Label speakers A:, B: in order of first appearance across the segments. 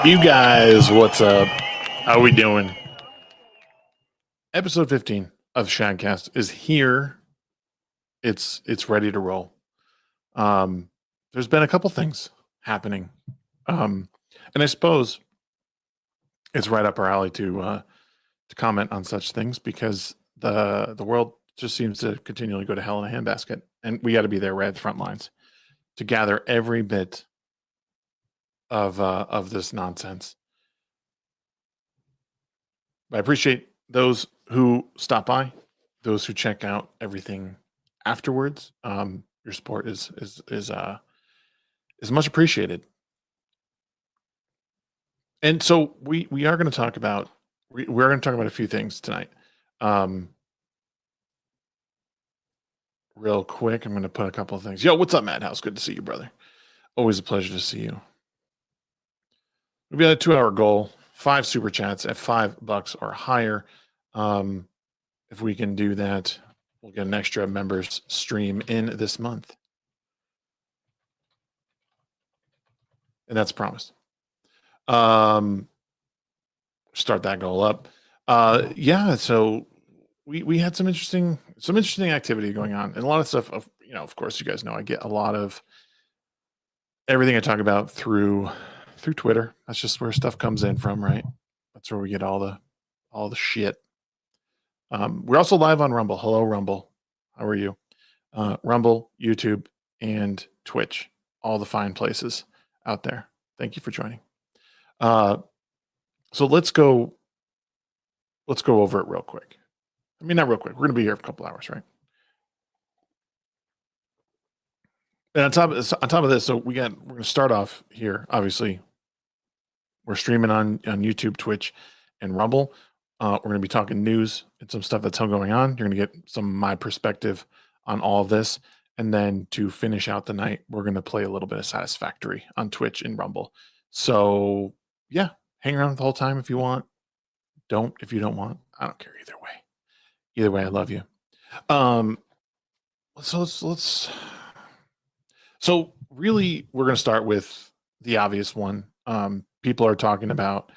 A: You guys, what's up? How we doing? Episode 15 of SHAGCast is here. It's ready to roll. There's been a couple things happening. And I suppose it's right up our alley to comment on such things because the world just seems to continually go to hell in a handbasket, and we got to be there right at the front lines to gather every bit of this nonsense. I appreciate those who stop by, those who check out everything afterwards. Your support is much appreciated. And so we are going to talk about we're going to talk about a few things tonight. Real quick, I'm going to put a couple of things. Yo, what's up, Madhouse? Good to see you, brother. Always a pleasure to see you. We got a 2-hour goal. 5 super chats at $5 or higher. If we can do that, we'll get an extra members stream in this month. And that's promised. Start that goal up. Yeah, so we had some interesting activity going on, and a lot of stuff of course, you guys know I get a lot of everything I talk about through Twitter. That's just where stuff comes in from, right? That's where we get all the shit. We're also live on Rumble. Hello, Rumble. How are you? Rumble, YouTube, and Twitch. All the fine places out there. Thank you for joining. So let's go over it real quick. I mean, not real quick. We're going to be here for a couple hours, right? And on top of this, so we're going to start off here. Obviously, we're streaming on YouTube, Twitch, and Rumble. We're going to be talking news and some stuff that's going on. You're going to get some of my perspective on all of this. And then to finish out the night, we're going to play a little bit of Satisfactory on Twitch and Rumble. So, yeah, hang around the whole time if you want. Don't if you don't want. I don't care either way. Either way, I love you. So really, we're going to start with the obvious one. People are talking about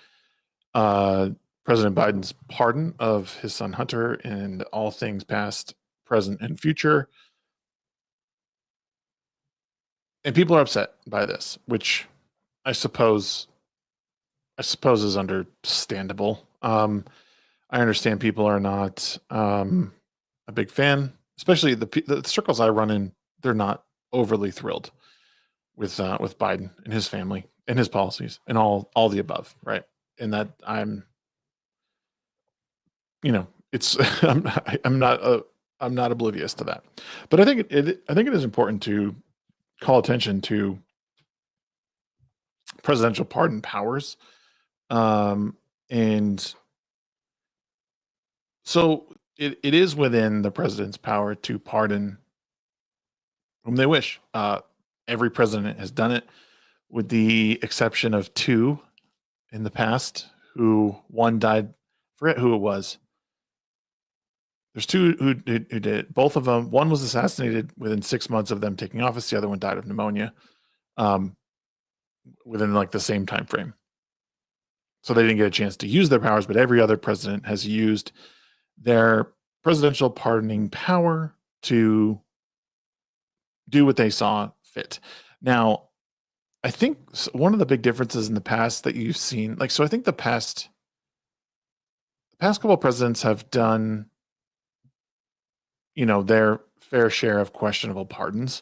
A: President Biden's pardon of his son Hunter and all things past, present, and future. And people are upset by this, which I suppose is understandable. I understand people are not a big fan, especially the circles I run in. They're not overly thrilled with Biden and his family and his policies and all the above, right? And that it's I'm not oblivious to that, but I think it is important to call attention to presidential pardon powers, and so it is within the president's power to pardon whom they wish. Every president has done it, with the exception of 2 in the past. Who one died? Forget who it was. There's 2 who did it. Both of them. One was assassinated within 6 months of them taking office. The other one died of pneumonia, within like the same time frame. So they didn't get a chance to use their powers. But every other president has used their presidential pardoning power to do what they saw fit. Now, I think one of the big differences in the past that you've seen, I think the past couple of presidents have done, their fair share of questionable pardons.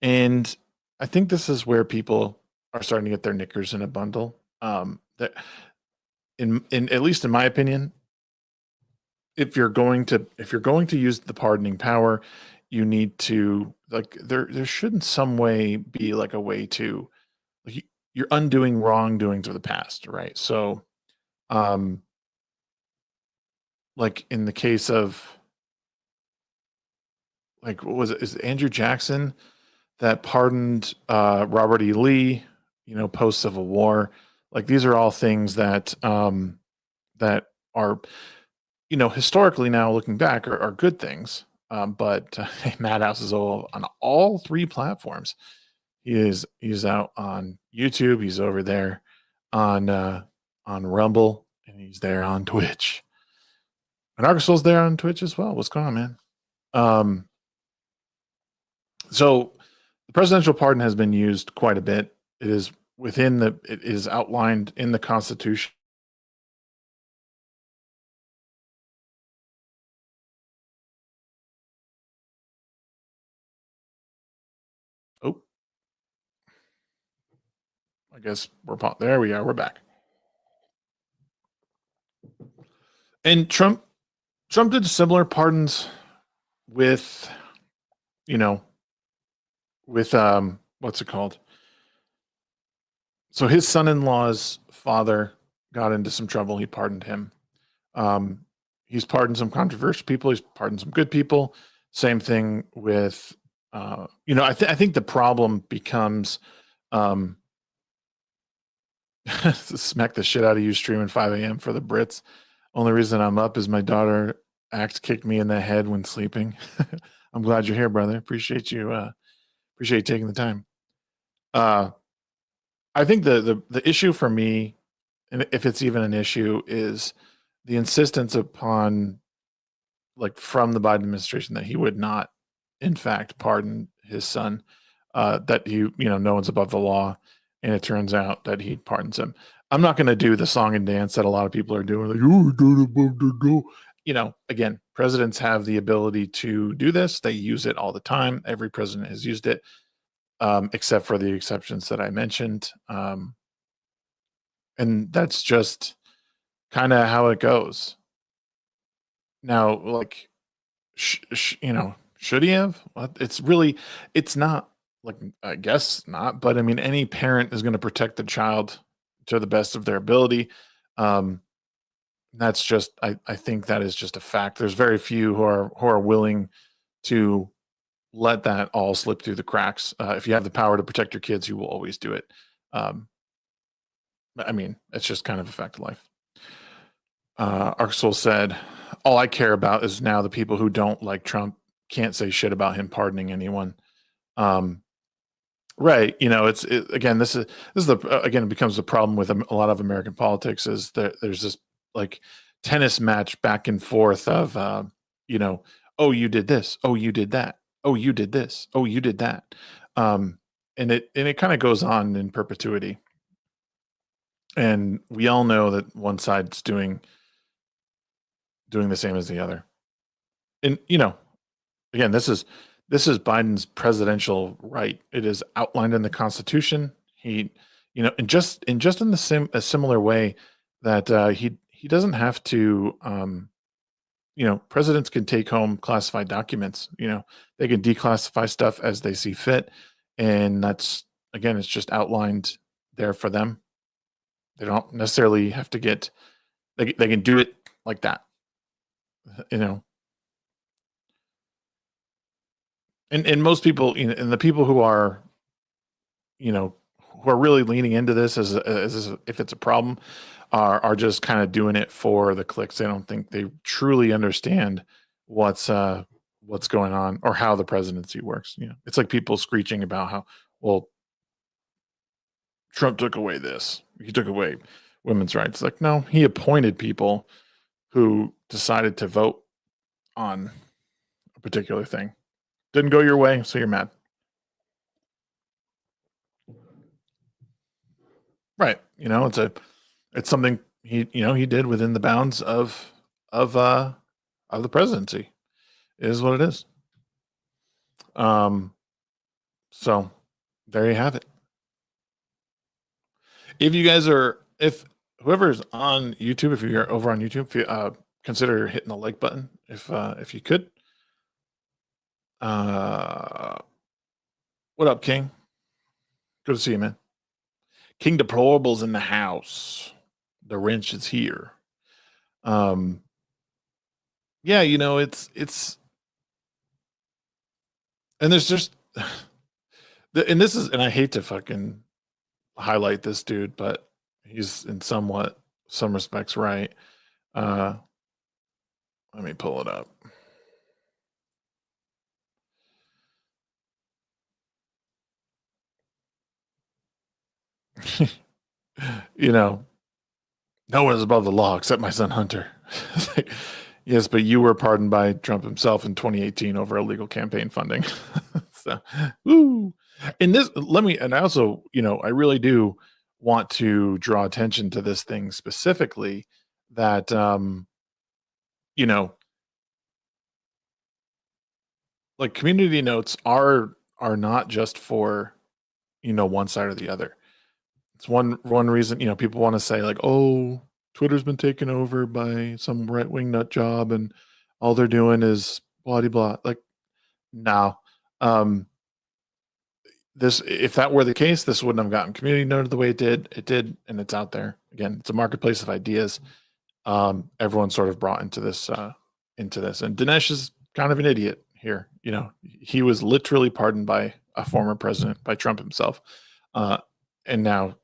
A: And I think this is where people are starting to get their knickers in a bundle. That in at least in my opinion, if you're going to use the pardoning power, you need to there should in some way be like a way to you're undoing wrongdoings of the past, right? So, like in the case of what was it? Is it Andrew Jackson that pardoned Robert E. Lee? Post Civil War. These are all things that that are historically now looking back are good things. But Madhouse is on all 3 platforms. He's out on YouTube. He's over there on Rumble, and he's there on Twitch. And Arkasol's there on Twitch as well. What's going on, man? So the presidential pardon has been used quite a bit. It is it is outlined in the Constitution. Oh, I guess there we are. We're back. And Trump did similar pardons with, with what's it called? So his son-in-law's father got into some trouble. He pardoned him. He's pardoned some controversial people. He's pardoned some good people. Same thing with, I think the problem becomes, smack the shit out of you streaming 5 a.m. for the Brits. Only reason I'm up is my daughter kicked me in the head when sleeping. I'm glad you're here, brother. Appreciate you. Appreciate taking the time. I think the issue for me, and if it's even an issue, is the insistence upon, like, from the Biden administration, that he would not, in fact, pardon his son. That no one's above the law, and it turns out that he pardons him. I'm not going to do the song and dance that a lot of people are doing, like, oh, don't above the law. Again, presidents have the ability to do this. They use it all the time. Every president has used it, except for the exceptions that I mentioned. And that's just kind of how it goes. Now, like, should he have? Well, it's not, like, I guess not, but I mean, any parent is going to protect the child to the best of their ability. That's just, I think that is just a fact. There's very few who are willing to let that all slip through the cracks. If you have the power to protect your kids, you will always do it. I mean, it's just kind of a fact of life. Arxel said, all I care about is now the people who don't like Trump can't say shit about him pardoning anyone. Right. Again, this is again, it becomes a problem with a lot of American politics, is there's this, like, tennis match back and forth of, oh, you did this. Oh, you did that. Oh, you did this. Oh, you did that. And it kind of goes on in perpetuity. And we all know that one side's doing the same as the other. And, again, this is Biden's presidential right. It is outlined in the Constitution. He, and just in a similar way that he doesn't have to. Presidents can take home classified documents. They can declassify stuff as they see fit, and that's, again, it's just outlined there for them. They don't necessarily have to get. They can do it like that. And most people, and the people who are, who are really leaning into this as if it's a problem, are just kind of doing it for the clicks. They don't think they truly understand what's going on, or how the presidency works. It's like people screeching about how, well, Trump took away this. He took away women's rights. Like, no, he appointed people who decided to vote on a particular thing. Didn't go your way, so you're mad. Right. It's something he did within the bounds of the presidency. It is what it is. So there you have it. If whoever's on YouTube, if you're over on YouTube, consider hitting the like button if you could. What up, King? Good to see you, man. King Deplorable's in the house. The wrench is here. Yeah, it's and there's just and I hate to fucking highlight this dude, but he's in some respects right. Let me pull it up. you know, no one is above the law except my son Hunter. Yes, but you were pardoned by Trump himself in 2018 over illegal campaign funding. So, woo. And this, and I also, I really do want to draw attention to this thing specifically that, like community notes are not just for, one side or the other. It's one reason, people want to say like, oh, Twitter's been taken over by some right-wing nut job and all they're doing is blah blah. Like, no. If that were the case, this wouldn't have gotten community noted the way it did. It did, and it's out there. Again, it's a marketplace of ideas. Everyone's sort of brought into this, and Dinesh is kind of an idiot here. He was literally pardoned by a former president, by Trump himself. And now,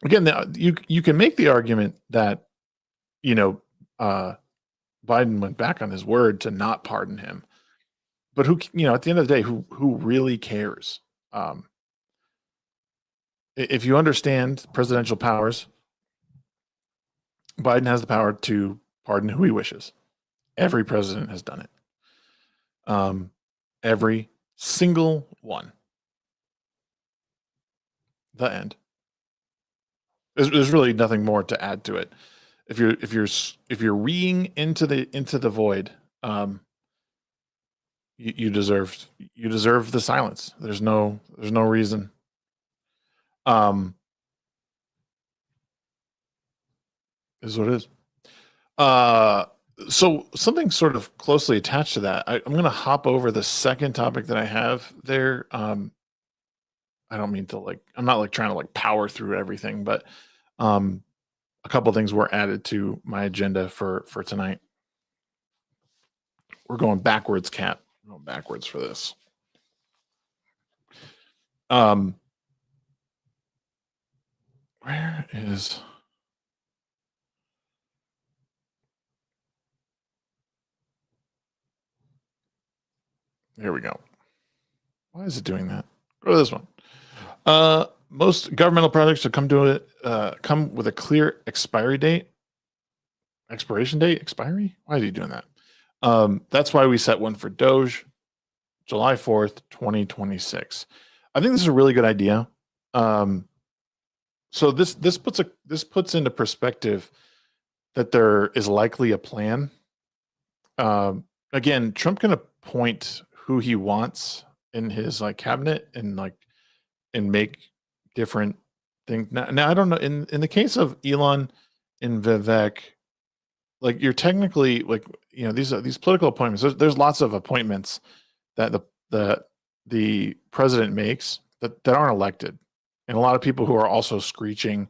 A: again, you can make the argument that, Biden went back on his word to not pardon him. But who, at the end of the day, who really cares? If you understand presidential powers, Biden has the power to pardon who he wishes. Every president has done it. Every single one. The end. There's really nothing more to add to it. If you're reeing into the void, you deserve the silence. There's no reason. Is what it is. So something sort of closely attached to that. I'm going to hop over the second topic that I have there. I don't mean to I'm not trying to power through everything, but a couple things were added to my agenda for tonight. We're going backwards, Cat. We're going backwards for this. Where is... Here we go. Why is it doing that? Go to this one. Most governmental projects should come with a clear expiration date. Expiry? Why is he doing that? That's why we set one for D.O.G.E, July 4th, 2026. I think this is a really good idea. So this puts into perspective that there is likely a plan. Again, Trump can appoint who he wants in his cabinet and make different things. Now I don't know. In the case of Elon and Vivek, you're technically these political appointments. There's lots of appointments that the president makes that aren't elected, and a lot of people who are also screeching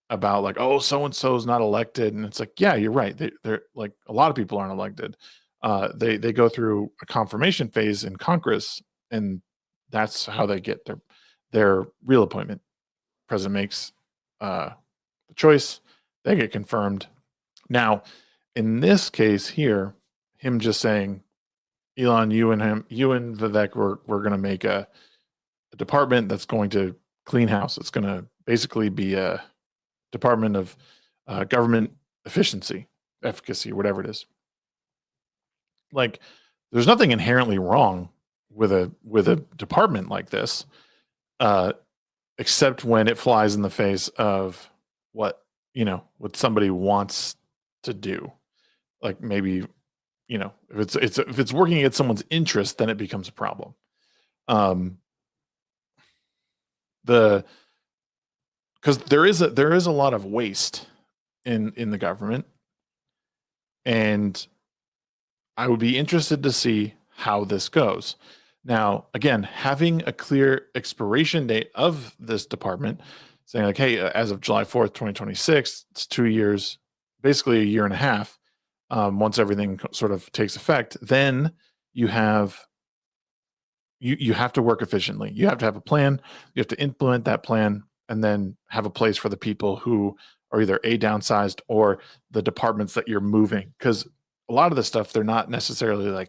A: about oh, so and so is not elected, and it's yeah, you're right. They're a lot of people aren't elected. They go through a confirmation phase in Congress, and that's how they get their real appointment. President makes the choice, they get confirmed. Now, in this case here, him just saying, Elon, you and Vivek, we're going to make a department that's going to clean house. It's going to basically be a department of government efficacy, whatever it is. There's nothing inherently wrong with a department like this, except when it flies in the face of what somebody wants to do. Maybe, if it's working against someone's interest, then it becomes a problem. Because there is a lot of waste in the government, and I would be interested to see how this goes. Now, again, having a clear expiration date of this department, saying hey, as of July 4th, 2026, it's 2 years, basically a year and a half. Once everything sort of takes effect, then you have to work efficiently. You have to have a plan. You have to implement that plan, and then have a place for the people who are either downsized or the departments that you're moving. Because a lot of the stuff, they're not necessarily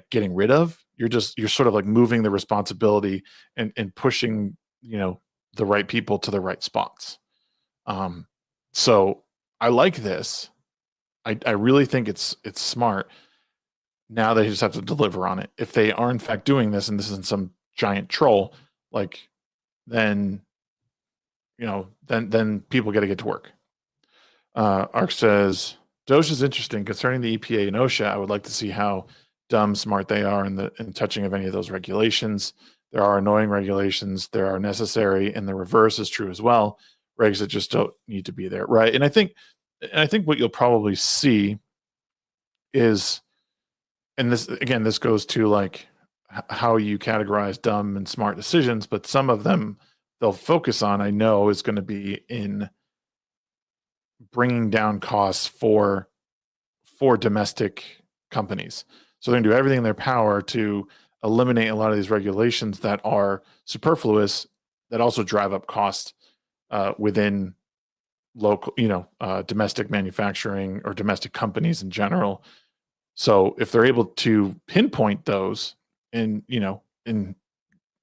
A: getting rid of. You're sort of moving the responsibility and pushing the right people to the right spots. So I like this. I really think it's smart. Now they just have to deliver on it. If they are in fact doing this, and this isn't some giant troll, like, then then people got to get to work. Ark says Doge is interesting concerning the EPA and OSHA. I would like to see how dumb smart they are in touching of any of those regulations. There are annoying regulations. There are necessary, and the reverse is true as well. Regs that just don't need to be there, right? And I think what you'll probably see is, and this goes to like how you categorize dumb and smart decisions, but some of them they'll focus on, I know, is going to be in bringing down costs for domestic companies. So they're going to do everything in their power to eliminate a lot of these regulations that are superfluous, that also drive up costs within local, domestic manufacturing or domestic companies in general. So if they're able to pinpoint those and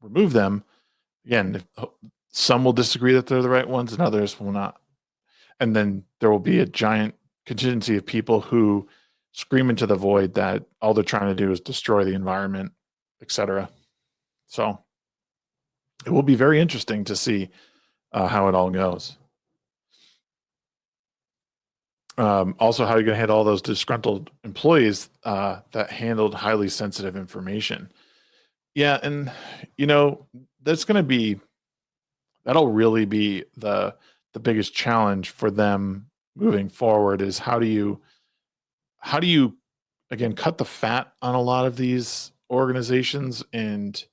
A: remove them, again, some will disagree that they're the right ones and others will not. And then there will be a giant contingency of people who scream into the void that all they're trying to do is destroy the environment, etc. So it will be very interesting to see how it all goes. Also, how are you going to handle all those disgruntled employees that handled highly sensitive information? Yeah, and that'll really be the biggest challenge for them moving forward, is how do you again cut the fat on a lot of these organizations and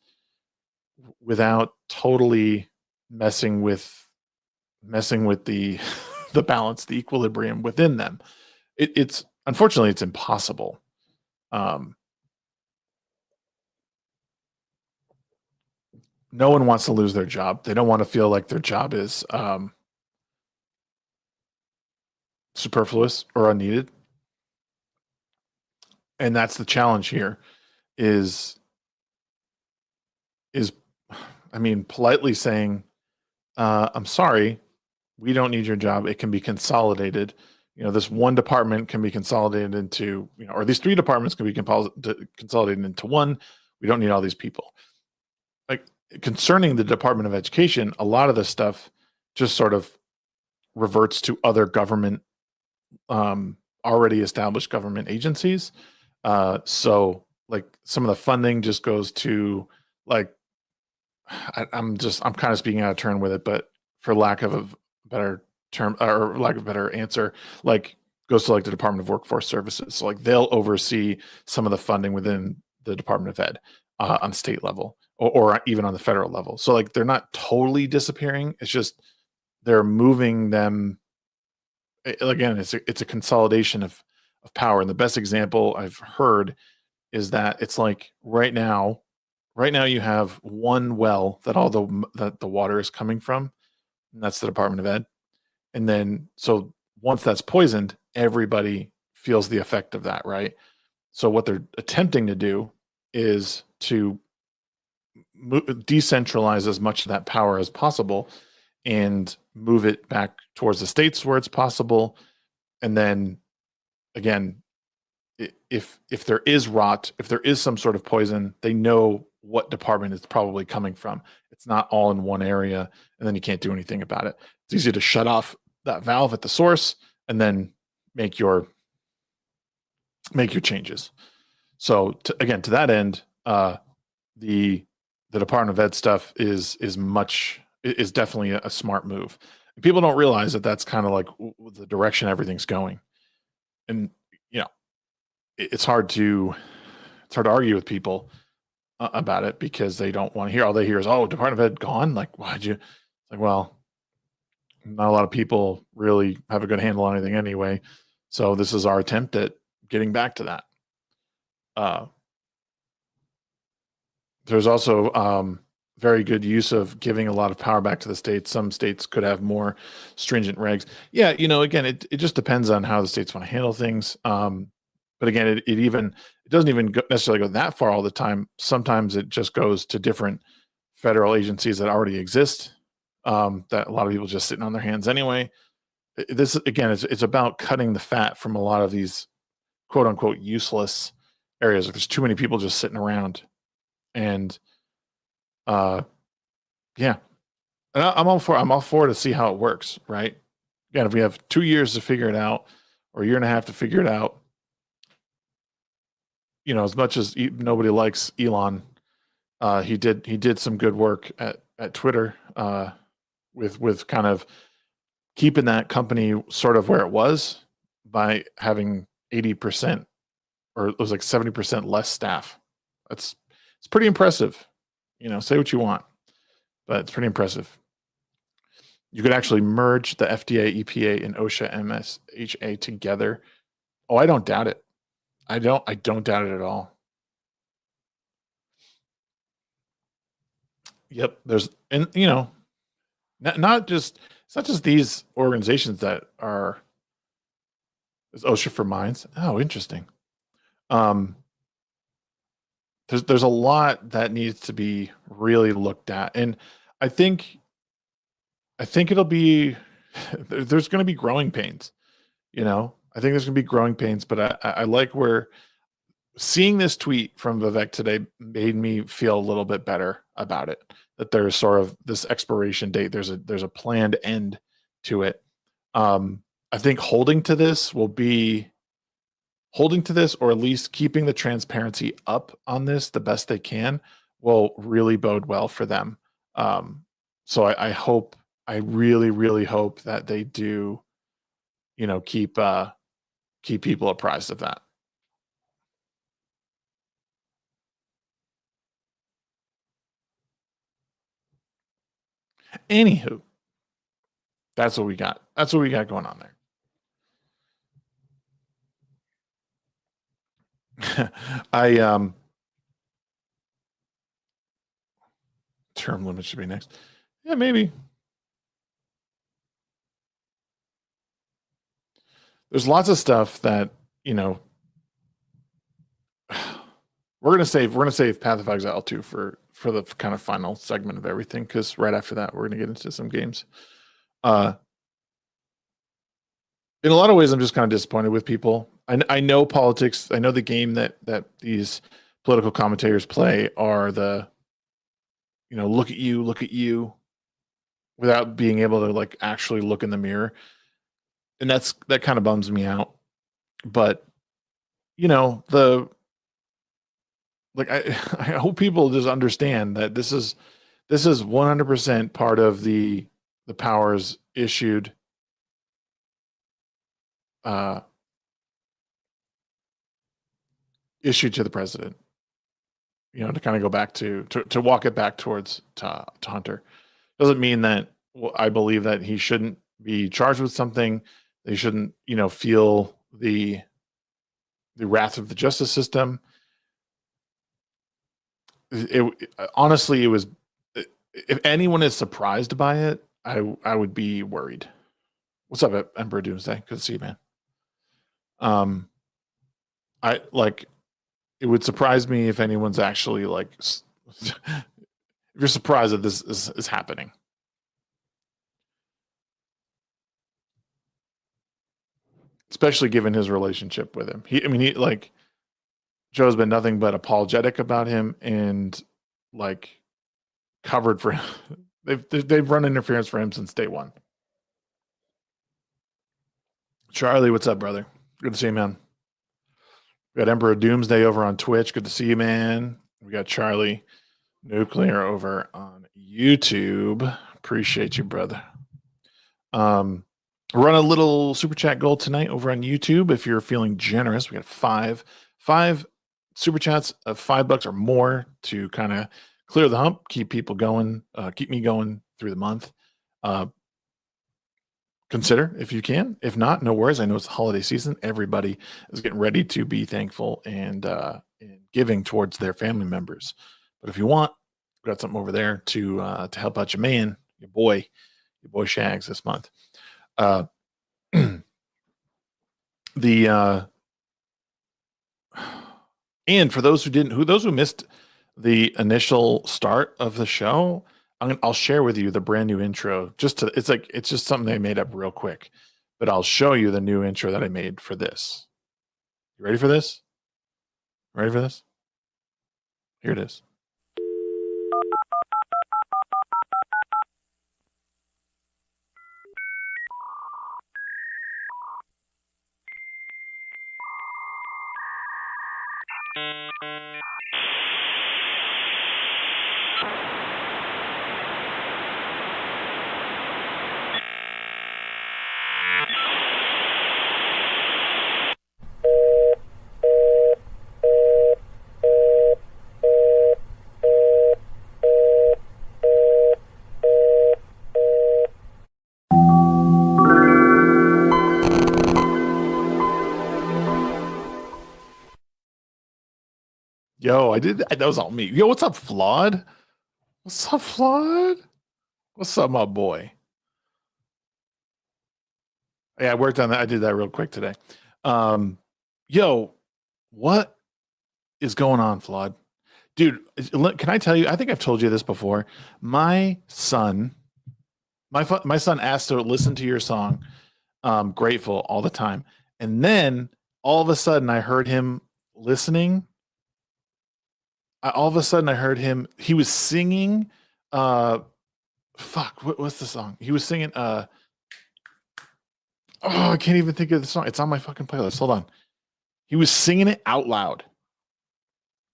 A: without totally messing with the the balance, the equilibrium within them. It's unfortunately it's impossible. No one wants to lose their job. They don't want to feel like their job is superfluous or unneeded. And that's the challenge here is politely saying, I'm sorry, we don't need your job. It can be consolidated. This one department can be consolidated into, or these three departments can be consolidated into one. We don't need all these people. Like, concerning the Department of Education, a lot of this stuff just sort of reverts to other government, already established government agencies. So like some of the funding just goes to like, I'm kind of speaking out of turn with it, but for lack of a better term or lack of a better answer, like goes to like the Department of Workforce Services. So like they'll oversee some of the funding within the Department of Ed on state level or even on the federal level. So like they're not totally disappearing. It's just they're moving them. Again, it's a consolidation of power. And the best example I've heard is that it's like right now you have one well that that the water is coming from, and that's the Department of Ed. And then, so once that's poisoned, everybody feels the effect of that, right? So what they're attempting to do is to decentralize as much of that power as possible and move it back towards the states where it's possible. And then again, if there is rot, if there is some sort of poison, they know what department it's probably coming from. It's not all in one area, and then you can't do anything about it. It's easy to shut off that valve at the source and then make your changes. So to that end, the Department of Ed stuff is definitely a smart move. And people don't realize that that's kind of like the direction everything's going. And it's hard to argue with people about it because they don't want to hear. All they hear is, "Oh, Department of Ed gone." Like, why'd you? It's like, well, not a lot of people really have a good handle on anything anyway. So this is our attempt at getting back to that. There's also very good use of giving a lot of power back to the states. Some states could have more stringent regs. Yeah, again, it just depends on how the states want to handle things. But again, it doesn't even necessarily go that far all the time. Sometimes it just goes to different federal agencies that already exist, that a lot of people just sitting on their hands anyway. This again, it's about cutting the fat from a lot of these quote unquote useless areas. Like there's too many people just sitting around, and yeah, and I'm all for to see how it works, right? Again, if we have 2 years to figure it out, or a year and a half to figure it out, as much as nobody likes Elon, he did some good work at Twitter, with kind of keeping that company sort of where it was by having 80%, or it was like 70% less staff. It's pretty impressive. Say what you want, but it's pretty impressive. You could actually merge the FDA, EPA, and OSHA, MSHA together. Oh, I don't doubt it. I don't doubt it at all. Yep. There's, and not just, it's not just these organizations that are, is OSHA for mines. Oh, interesting. There's a lot that needs to be really looked at, and I think it'll be there's going to be growing pains. I think there's going to be growing pains, but I like where seeing this tweet from Vivek today made me feel a little bit better about it. That there's sort of this expiration date. There's a planned end to it. I think holding to this, or at least keeping the transparency up on this the best they can, will really bode well for them. So I really, really hope that they do, keep people apprised of that. Anywho, that's what we got. That's what we got going on there. Term limit should be next. Yeah, maybe. There's lots of stuff that, we're gonna save Path of Exile 2 for the kind of final segment of everything, because right after that we're gonna get into some games. In a lot of ways, I'm just kind of disappointed with people. I know politics. I know the game that these political commentators play are the, look at you, without being able to like actually look in the mirror, and that kind of bums me out. But the like I hope people just understand that this is 100% part of the powers issued issued to the president, to kind of go back to walk it back towards to Hunter. Doesn't mean that I believe that he shouldn't be charged with something. They shouldn't, feel the wrath of the justice system. Honestly, it was, if anyone is surprised by it, I would be worried. What's up, EmperorDoomsDay? Good to see you, man. I like, it would surprise me if anyone's actually like, if you're surprised that this is happening. Especially given his relationship with him. He like, Joe's been nothing but apologetic about him, and like covered for him. They've run interference for him since day one. Charlie, what's up, brother? Good to see you, man. We got EmperorDoomsDay over on Twitch. Good to see you, man. We got Charlie Nuclear over on YouTube. Appreciate you, brother. Run a little super chat goal tonight over on YouTube. If you're feeling generous, we got five super chats of $5 or more to kind of clear the hump, keep people going, keep me going through the month. Consider if you can. If not, no worries. I know it's the holiday season. Everybody is getting ready to be thankful and giving towards their family members. But if you want, we got something over there to help out your man, your boy Shags this month. And for those who missed the initial start of the show, I'll share with you the brand new intro. It's just something they made up real quick, but I'll show you the new intro that I made for this. You ready for this? Ready for this? Here it is. Yo, I did that was all me. Yo, what's up, Flawed? What's up, Flawed? What's up, my boy? Yeah, I worked on that. I did that real quick today. Yo, what is going on, Flawed? Dude, can I tell you? I think I've told you this before. My son asked to listen to your song, Grateful, all the time. And then all of a sudden I heard him listening. All of a sudden I heard him, he was singing, what's the song? He was singing, I can't even think of the song. It's on my fucking playlist. Hold on. He was singing it out loud.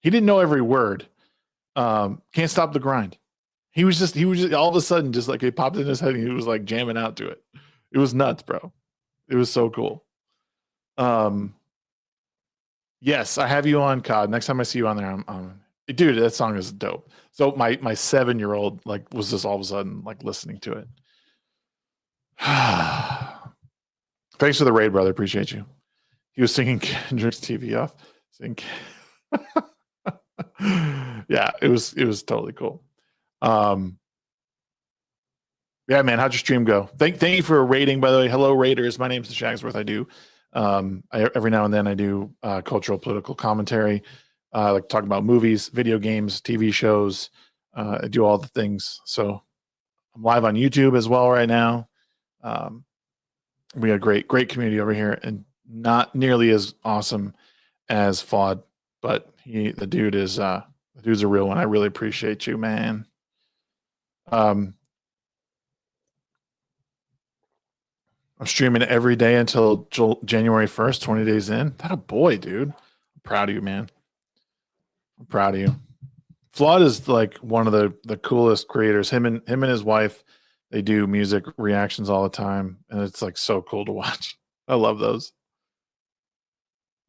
A: He didn't know every word. Can't Stop the Grind. He was just all of a sudden, just like it popped in his head and he was like jamming out to it. It was nuts, bro. It was so cool. Yes, I have you on COD. Next time I see you on there, dude, that song is dope. So my 7-year-old like was just all of a sudden like listening to it. Thanks for the raid, brother. Appreciate you. He was singing Kendrick's TV off. Yeah, it was totally cool. Yeah, man, how'd your stream go? Thank you for a rating, by the way. Hello, raiders. My name's TheShagsworth. I do every now and then I do cultural political commentary. I like to talk about movies, video games, TV shows. I do all the things. So I'm live on YouTube as well right now. We got a great community over here, and not nearly as awesome as Flawed, but the dude's a real one. I really appreciate you, man. I'm streaming every day until January 1st, 20 days in. That a boy, dude. I'm proud of you, man. I'm proud of you. Flawed is like one of the coolest creators. Him and his wife, they do music reactions all the time, and it's like so cool to watch. I love those.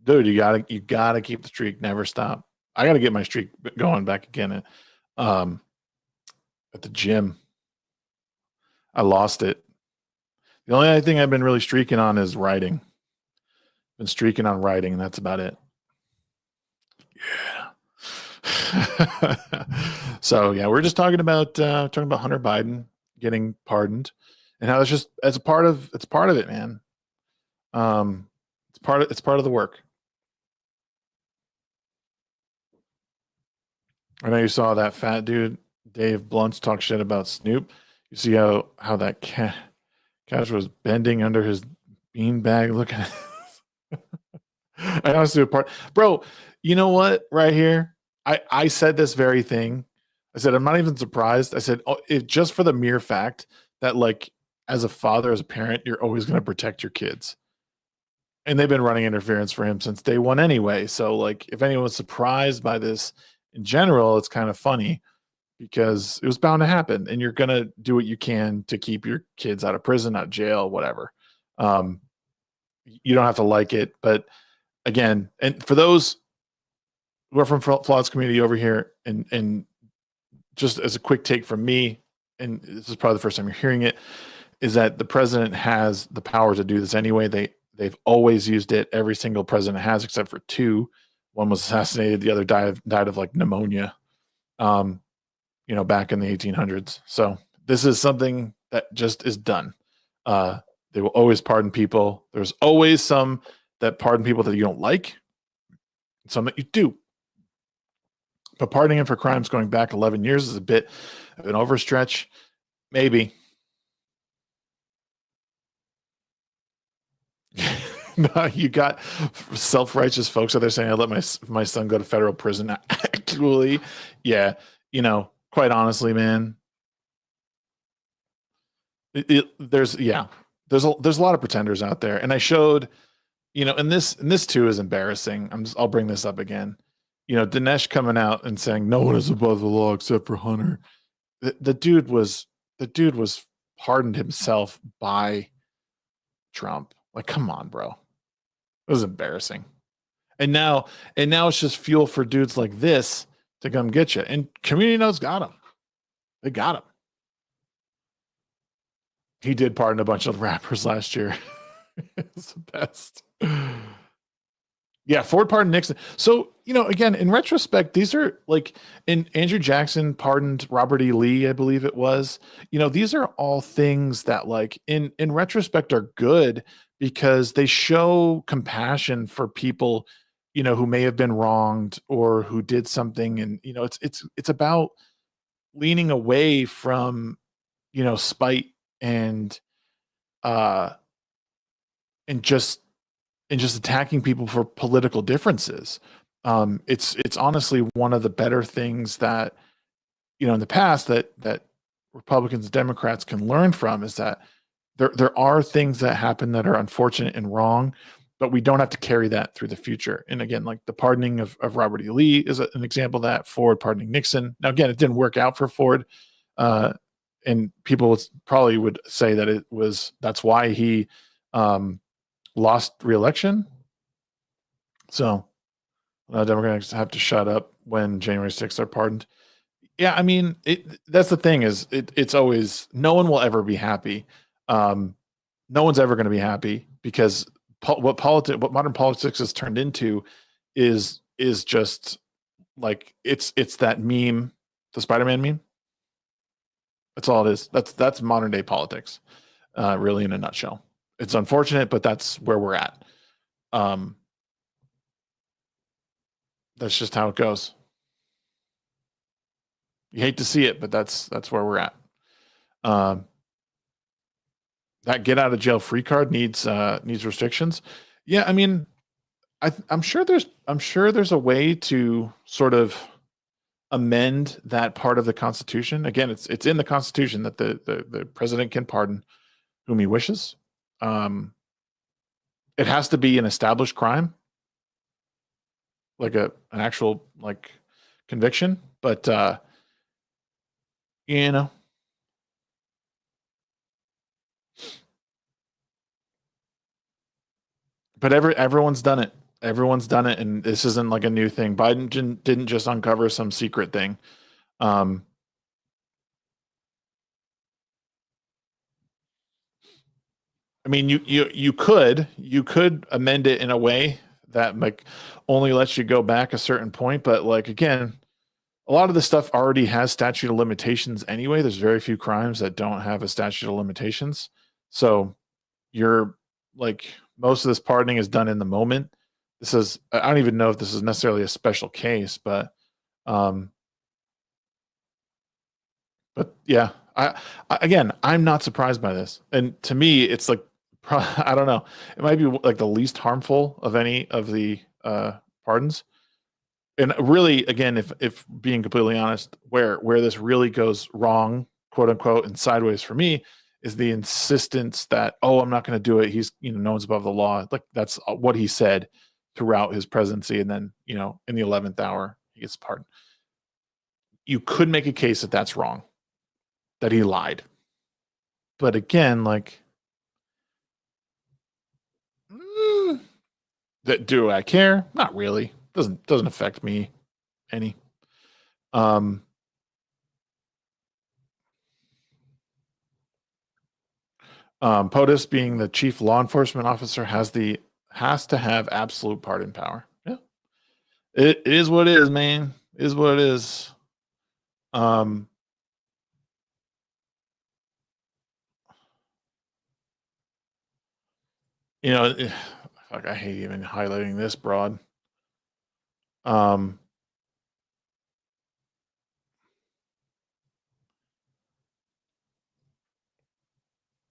A: Dude, you gotta keep the streak, never stop. I gotta get my streak going back again at the gym. I lost it. The only other thing I've been really streaking on is writing. Been streaking on writing, and that's about it. Yeah. So yeah, we're just talking about Hunter Biden getting pardoned, and how it's part of it, man. It's part of the work. I know you saw that fat dude Dave Blunt's talk shit about Snoop. You see how that Cash was bending under his beanbag looking at I honestly bro, you know what, right here, I said this very thing. I said, I'm not even surprised. I said, just for the mere fact that, like, as a father, as a parent, you're always going to protect your kids. And they've been running interference for him since day one anyway. So, like, if anyone's surprised by this in general, it's kind of funny because it was bound to happen. And you're going to do what you can to keep your kids out of prison, out of jail, whatever. You don't have to like it. But again, and for those who are from Flawed's community over here, and just as a quick take from me, and this is probably the first time you're hearing it, is that the president has the power to do this anyway. They've always used it. Every single president has, except for 2. One was assassinated. The other died of like pneumonia, back in the 1800s. So this is something that just is done. They will always pardon people. There's always some that pardon people that you don't like, some that you do. But pardoning him for crimes going back 11 years is a bit of an overstretch. Maybe. No, you got self-righteous folks out there saying, "I let my son go to federal prison." Actually, yeah, quite honestly, man, there's there's a lot of pretenders out there, and I showed, and this too is embarrassing. I'll bring this up again. Dinesh coming out and saying no one is above the law except for Hunter. The dude was pardoned himself by Trump. Like, come on, bro. It was embarrassing. And now it's just fuel for dudes like this to come get you. And community notes got him. They got him. He did pardon a bunch of rappers last year. It's the best. Yeah, Ford pardoned Nixon. So, again, in retrospect, these are like, in Andrew Jackson pardoned Robert E. Lee, I believe it was. These are all things that, like, in retrospect are good because they show compassion for people, who may have been wronged or who did something. And, it's about leaning away from, spite and uh and just attacking people for political differences. It's honestly one of the better things that, in the past that Republicans and Democrats can learn from, is that there are things that happen that are unfortunate and wrong, but we don't have to carry that through the future. And again, like the pardoning of Robert E. Lee is an example of that. Ford pardoning Nixon. Now, again, it didn't work out for Ford. And people probably would say that that's why he lost re-election. So Democrats have to shut up when January 6th are pardoned. Yeah, I mean, that's the thing is it's always, no one will ever be happy. No one's ever going to be happy because what modern politics has turned into is just like it's that meme, the Spider-Man meme. That's all it is. That's modern day politics, really in a nutshell. It's unfortunate, but that's where we're at. That's just how it goes. You hate to see it, but that's where we're at. That get out of jail free card needs restrictions. Yeah, I mean, I'm sure there's a way to sort of amend that part of the Constitution. Again, it's in the Constitution that the president can pardon whom he wishes. It has to be an established crime, like an actual like conviction. But you know, but everyone's done it. Everyone's done it, and this isn't like a new thing. Biden didn't just uncover some secret thing. Um, I mean, you could amend it in a way that like only lets you go back a certain point, but like again, a lot of the stuff already has statute of limitations anyway. There's very few crimes that don't have a statute of limitations. So you're like, most of this pardoning is done in the moment. This is, I don't even know if this is necessarily a special case, um but yeah, again, I'm not surprised by this. And to me, it's like, I don't know, it might be like the least harmful of any of the pardons. And really, again, if being completely honest, where this really goes wrong, quote unquote, and sideways for me, is the insistence that, oh, I'm not going to do it. He's, no one's above the law. Like that's what he said throughout his presidency, and then in the 11th hour he gets pardoned. You could make a case that that's wrong, that he lied. But again, like, mm, that, do I care? Not really. Doesn't affect me any. Um, POTUS, being the chief law enforcement officer, has to have absolute pardon power. Yeah, it is what it is, man. It is what it is. Um, you know, fuck, I hate even highlighting this broad. Um,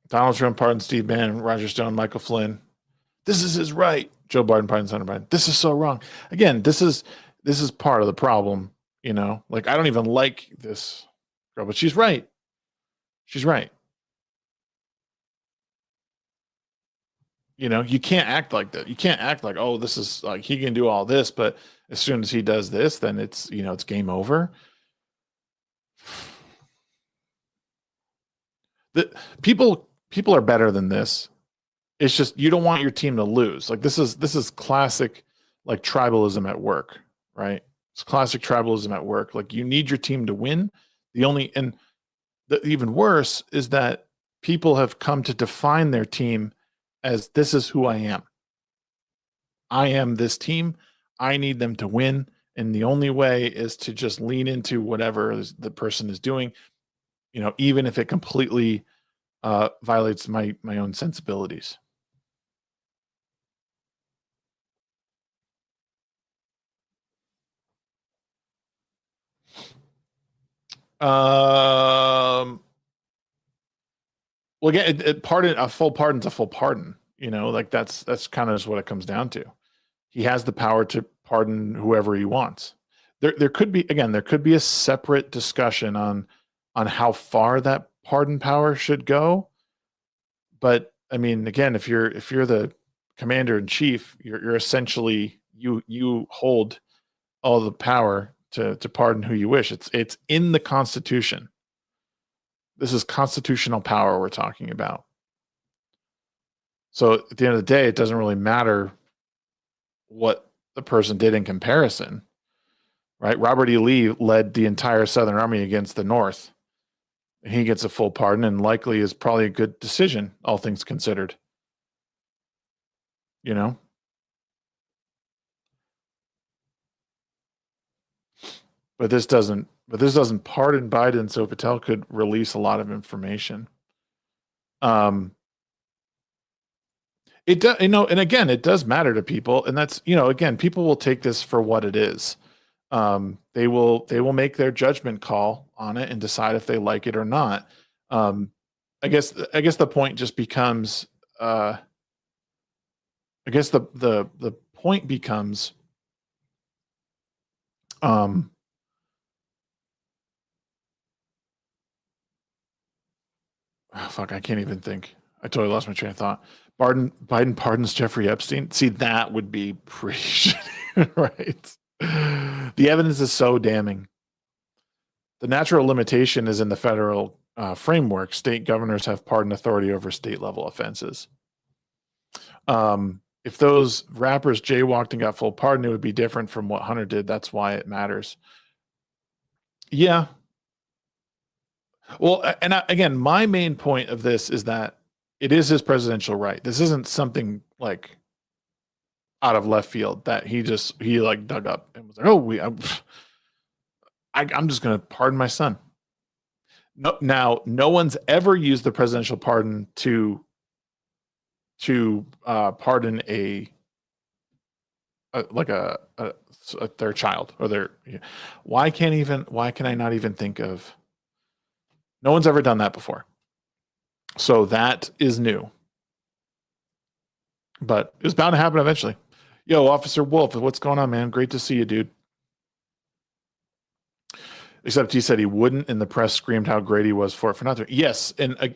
A: Donald Trump pardoned Steve Bannon, Roger Stone, Michael Flynn. This is his right. Joe Biden pardons Hunter Biden. This is so wrong. Again, this is part of the problem. Like I don't even like this girl, but she's right. She's right. You can't act like that. You can't act like, oh, this is like he can do all this, but as soon as he does this, then it's it's game over. The people are better than this. It's just you don't want your team to lose. Like this is classic like tribalism at work, right? It's classic tribalism at work. Like you need your team to win. The even worse is that people have come to define their team as this is who I am. I am this team. I need them to win. And the only way is to just lean into whatever the person is doing, even if it completely violates my own sensibilities. Well, again, a full pardon's a full pardon. Like that's kind of just what it comes down to. He has the power to pardon whoever he wants. There could be a separate discussion on how far that pardon power should go. But I mean, again, if you're the commander in chief, you're essentially you hold all the power to pardon who you wish. It's in the Constitution. This is constitutional power we're talking about. So at the end of the day, it doesn't really matter what the person did in comparison, right? Robert E. Lee led the entire Southern Army against the North. He gets a full pardon and likely is probably a good decision, all things considered. But this doesn't pardon Biden, so Patel could release a lot of information. It does, and again, it does matter to people, and that's again, people will take this for what it is. They will make their judgment call on it and decide if they like it or not. I guess the point just becomes. I guess the point becomes. Oh, fuck, I can't even think. I totally lost my train of thought. Biden pardons Jeffrey Epstein. See, that would be pretty shitty, right? The evidence is so damning. The natural limitation is in the federal framework. State governors have pardon authority over state level offenses. If those rappers jaywalked and got full pardon, it would be different from what Hunter did. That's why it matters. Yeah. Well, and again, my main point of this is that it is his presidential right. This isn't something like out of left field that he like dug up and was like, oh, I'm just going to pardon my son. No, now, no one's ever used the presidential pardon to pardon their child or their. Why can I not even think of? No one's ever done that before. So that is new. But it was bound to happen eventually. Yo, Officer Wolf, what's going on, man? Great to see you, dude. Except he said he wouldn't, and the press screamed how great he was for nothing. Yes, and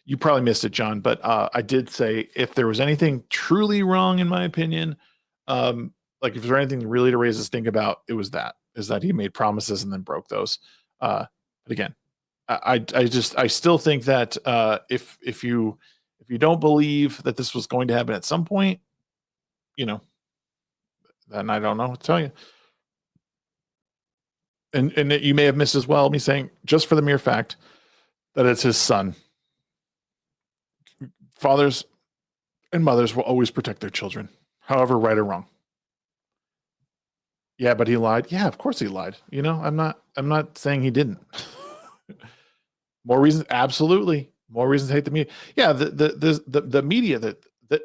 A: you probably missed it, John, but I did say if there was anything truly wrong, in my opinion, like if there's anything really to raise a stink about, it was that he made promises and then broke those. But again, I still think that if you don't believe that this was going to happen at some point, then I don't know what to tell you. And you may have missed as well me saying just for the mere fact that it's his son. Fathers and mothers will always protect their children, however right or wrong. Yeah, but he lied. Yeah, of course he lied. I'm not saying he didn't. More reasons, absolutely. More reasons to hate the media. Yeah, the media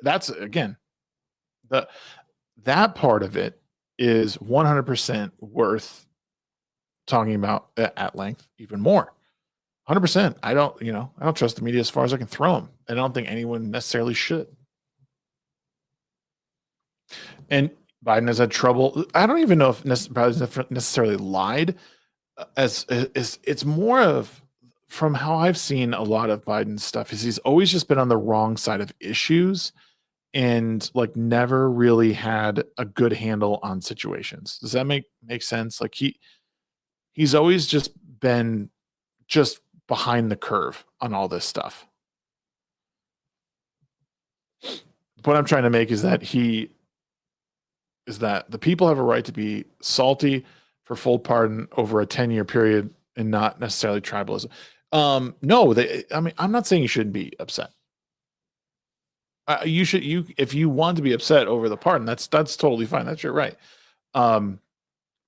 A: that's again that part of it is 100% worth talking about at length even more. 100%. I don't trust the media as far as I can throw them, and I don't think anyone necessarily should. And Biden has had trouble. I don't even know if Biden necessarily lied. As it's more of, from how I've seen a lot of Biden's stuff, is he's always just been on the wrong side of issues and like never really had a good handle on situations. Does that make sense? Like he's always just been just behind the curve on all this stuff. The point I'm trying to make is that the people have a right to be salty for full pardon over a 10-year period and not necessarily tribalism. No, I'm not saying you shouldn't be upset. If you want to be upset over the pardon, that's totally fine. That's your right. The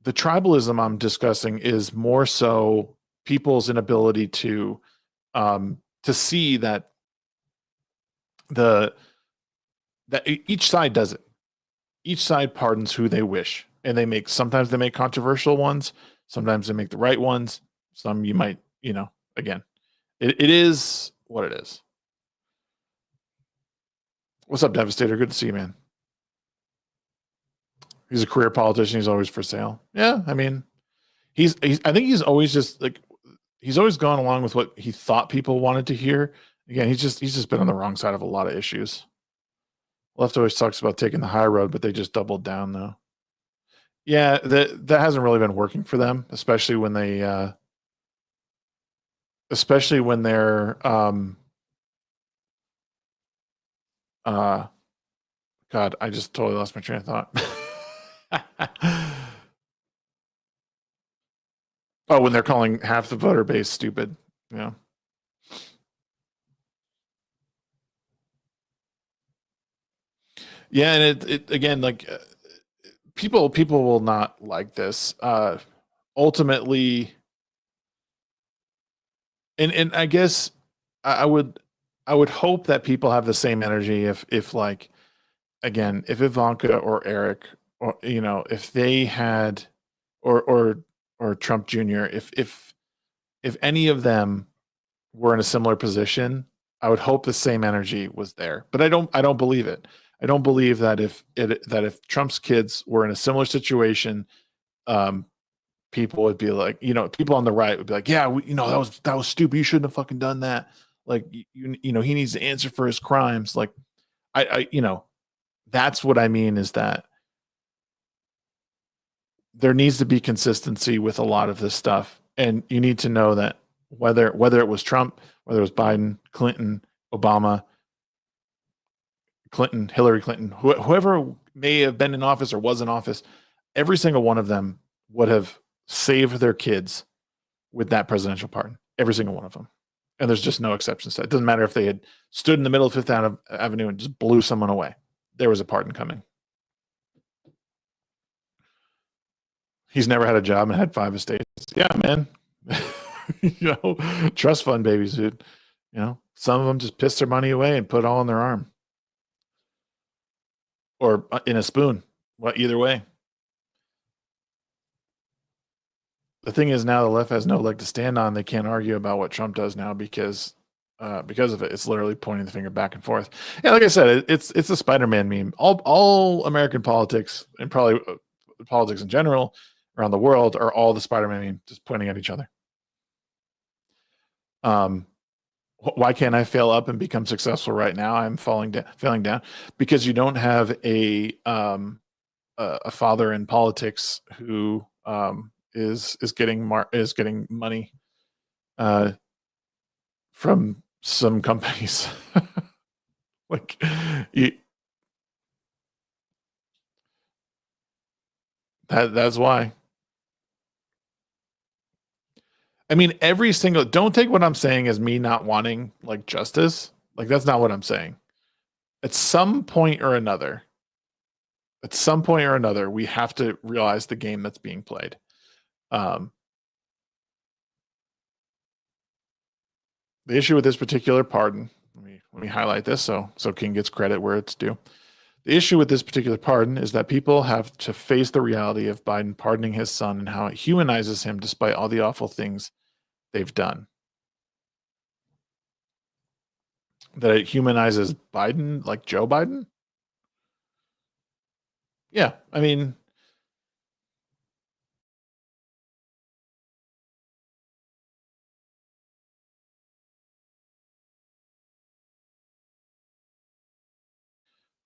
A: tribalism I'm discussing is more so people's inability to see that that each side does it. Each side pardons who they wish, and sometimes they make controversial ones, sometimes they make the right ones. Some you might, again, it is what it is. What's up, Devastator? Good to see you, man. He's a career politician. He's always for sale. Yeah, I mean, I think he's always just like, he's always gone along with what he thought people wanted to hear. Again, he's just been on the wrong side of a lot of issues. Left always talks about taking the high road, but they just doubled down though. Yeah, that hasn't really been working for them, especially when they're God, I just totally lost my train of thought. Oh, when they're calling half the voter base stupid. Yeah. Yeah, and it again, like people will not like this. Ultimately, and I guess I would hope that people have the same energy if like, again, if Ivanka or Eric, or if they had, or Trump Jr., if any of them were in a similar position, I would hope the same energy was there. But I don't believe it. I don't believe that if Trump's kids were in a similar situation, people would be like, people on the right would be like, yeah, that was stupid. You shouldn't have fucking done that. Like, he needs to answer for his crimes. Like, I that's what I mean, is that there needs to be consistency with a lot of this stuff. And you need to know that whether it was Trump, whether it was Biden, Clinton, Obama, Hillary Clinton, whoever may have been in office or was in office, every single one of them would have saved their kids with that presidential pardon. Every single one of them. And there's just no exceptions to that. It doesn't matter if they had stood in the middle of Fifth Avenue and just blew someone away. There was a pardon coming. He's never had a job and had 5 estates. Yeah, man. Trust fund babies, dude. Some of them just piss their money away and put it all in their arm. Or in a spoon. Well, either way. The thing is, now the left has no leg to stand on. They can't argue about what Trump does now because of it. It's literally pointing the finger back and forth. Yeah, like I said, it's a Spider-Man meme. All American politics, and probably politics in general around the world, are all the Spider-Man meme, just pointing at each other. Why can't I fail up and become successful right now? I'm failing down because you don't have a father in politics who is getting money from some companies. Like, that's why. I mean, don't take what I'm saying as me not wanting like justice. Like, that's not what I'm saying. At some point or another, we have to realize the game that's being played. The issue with this particular pardon, let me highlight this so King gets credit where it's due. The issue with this particular pardon is that people have to face the reality of Biden pardoning his son and how it humanizes him despite all the awful things they've done. that it humanizes Biden, like Joe Biden. Yeah, I mean,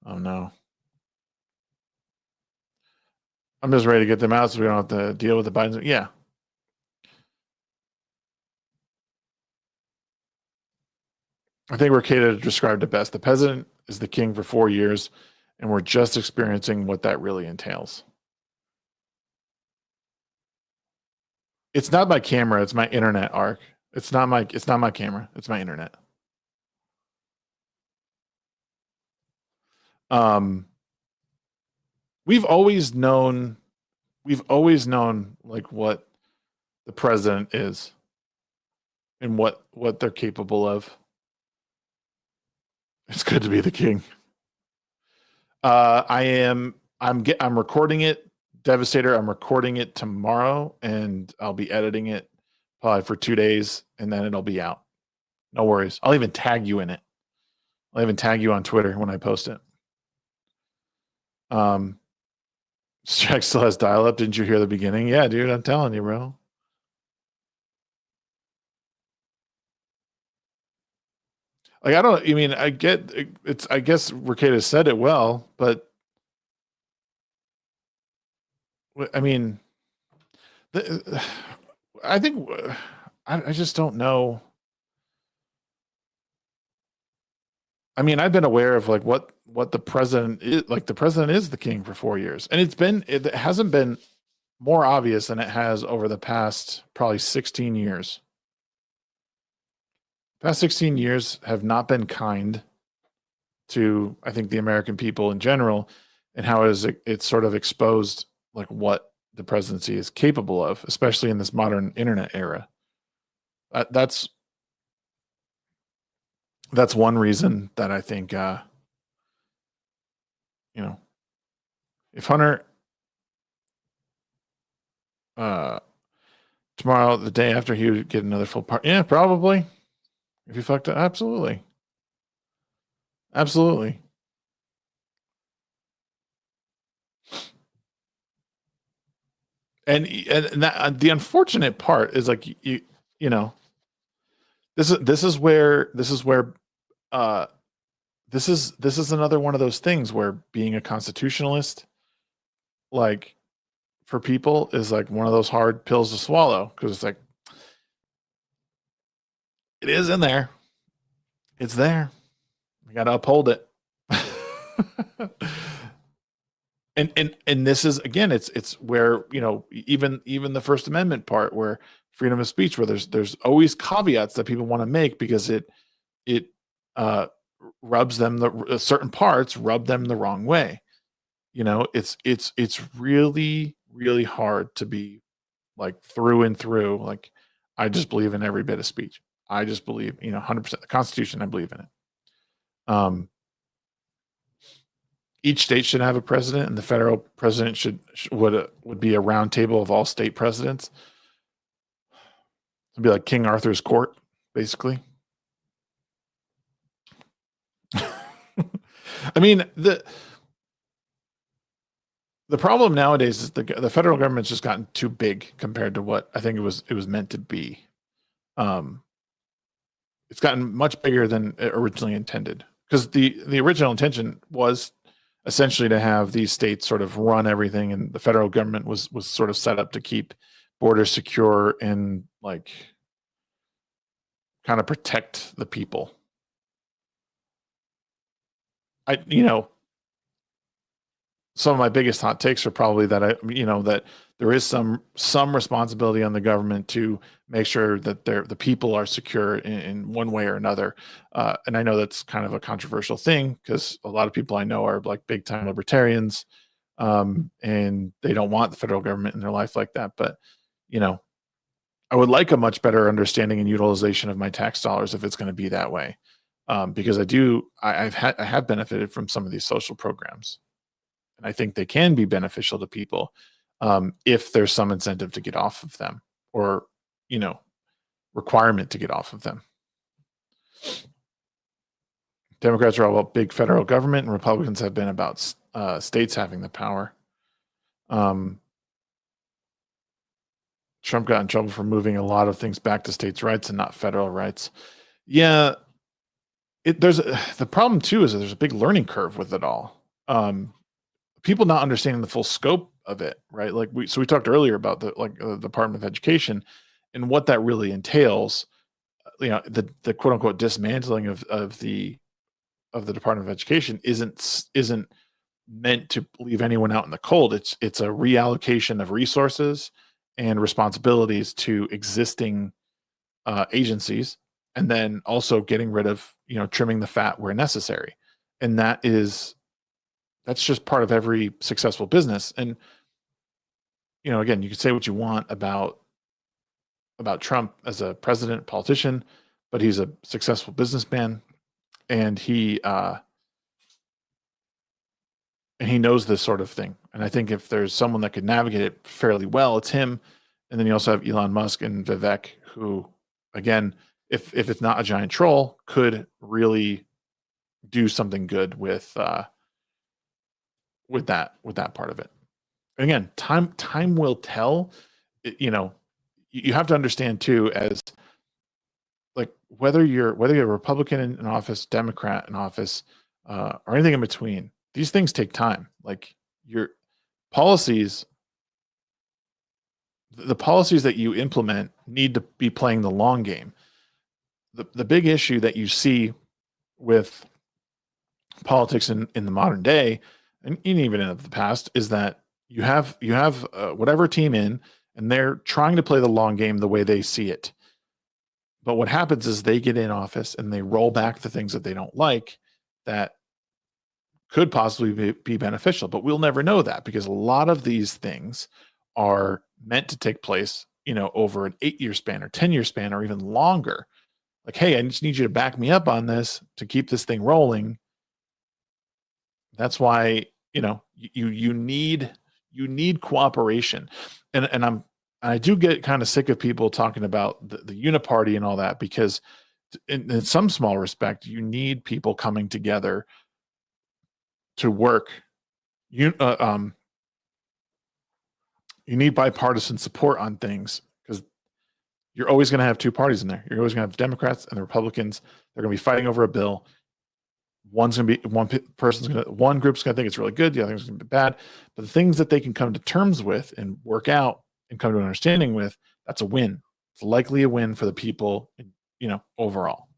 A: oh no, I'm just ready to get them out so we don't have to deal with the Bidens. Yeah, I think Mercator described it best. The president is the king for 4 years, and we're just experiencing what that really entails. It's not my camera, it's my internet arc. It's not my camera, it's my internet. Um we've always known like what the president is and what they're capable of. It's good to be the king. I'm recording it, Devastator. I'm recording it tomorrow, and I'll be editing it probably for 2 days, and then it'll be out. No worries. I'll even tag you in it. I'll even tag you on Twitter when I post it. Jack still has dial up. Didn't you hear the beginning? Yeah, dude, I'm telling you, bro. Like, I don't, I mean, I get it's, I guess Ricada said it well, but I mean, I think, I just don't know. I mean, I've been aware of like what the president is. Like, the president is the king for 4 years, and it hasn't been more obvious than it has over the past probably 16 years. The past 16 years have not been kind to, I think, the American people in general, and how it's sort of exposed like what the presidency is capable of, especially in this modern internet era. That's one reason that I think, you know, if Hunter, uh, tomorrow, the day after, he would get another full part. Yeah, probably. If he fucked up, absolutely, absolutely. And that, the unfortunate part is like you know, this is where uh this is another one of those things where being a constitutionalist, like, for people, is like one of those hard pills to swallow, because it's like, it is in there, it's there, you got to uphold it. And this is, again, it's where, even the First Amendment part, where freedom of speech, where there's always caveats that people want to make, because it uh rubs them, the certain parts rub them the wrong way. It's really, really hard to be like, through and through, like, I just believe in every bit of speech. I just believe, 100% the Constitution, I believe in it. um each state should have a president, and the federal president would be a round table of all state presidents. It'd be like King Arthur's court, basically. I mean, the problem nowadays is the federal government's just gotten too big compared to what I think it was meant to be. Um, it's gotten much bigger than it originally intended, because the original intention was essentially to have these states sort of run everything, and the federal government was sort of set up to keep borders secure and, like, kind of protect the people. I Some of my biggest hot takes are probably that that there is some responsibility on the government to make sure that the people are secure in one way or another. And I know that's kind of a controversial thing, because a lot of people I know are like big time libertarians, and they don't want the federal government in their life like that. But you know, I would like a much better understanding and utilization of my tax dollars if it's going to be that way, because I have benefited from some of these social programs, and I think they can be beneficial to people, if there's some incentive to get off of them, or you know requirement to get off of them. Democrats are all about big federal government, and Republicans have been about states having the power. Trump got in trouble for moving a lot of things back to states' rights and not federal rights. Yeah, the problem too is that there's a big learning curve with it all. People not understanding the full scope of it, right? Like we talked earlier about the Department of Education and what that really entails. The quote unquote dismantling of the Department of Education isn't meant to leave anyone out in the cold. It's a reallocation of resources and responsibilities to existing agencies, and then also getting rid of, trimming the fat where necessary. And that's just part of every successful business. And, again, you can say what you want about Trump as a president, politician, but he's a successful businessman, and he knows this sort of thing. And I think if there's someone that could navigate it fairly well, it's him. And then you also have Elon Musk and Vivek, who, again, if it's not a giant troll, could really do something good with that part of it. And again, time will tell. You have to understand too, as like whether you're a Republican in office, Democrat in office, or anything in between. These things take time. Like your policies, the policies that you implement need to be playing the long game. The big issue that you see with politics in the modern day, and even in the past, is that you have whatever team in, and they're trying to play the long game the way they see it. But what happens is they get in office and they roll back the things that they don't like that could possibly be beneficial. But we'll never know that, because a lot of these things are meant to take place, over an 8-year span or 10-year span or even longer. Like, hey, I just need you to back me up on this to keep this thing rolling. That's why, you need cooperation. And I do get kind of sick of people talking about the uniparty and all that, because in some small respect, you need people coming together to work. You need bipartisan support on things, because you're always going to have two parties in there. You're always going to have Democrats and the Republicans. They're going to be fighting over a bill. One group's going to think it's really good. The other is going to be bad. But the things that they can come to terms with and work out and come to an understanding with, that's a win. It's likely a win for the people, overall.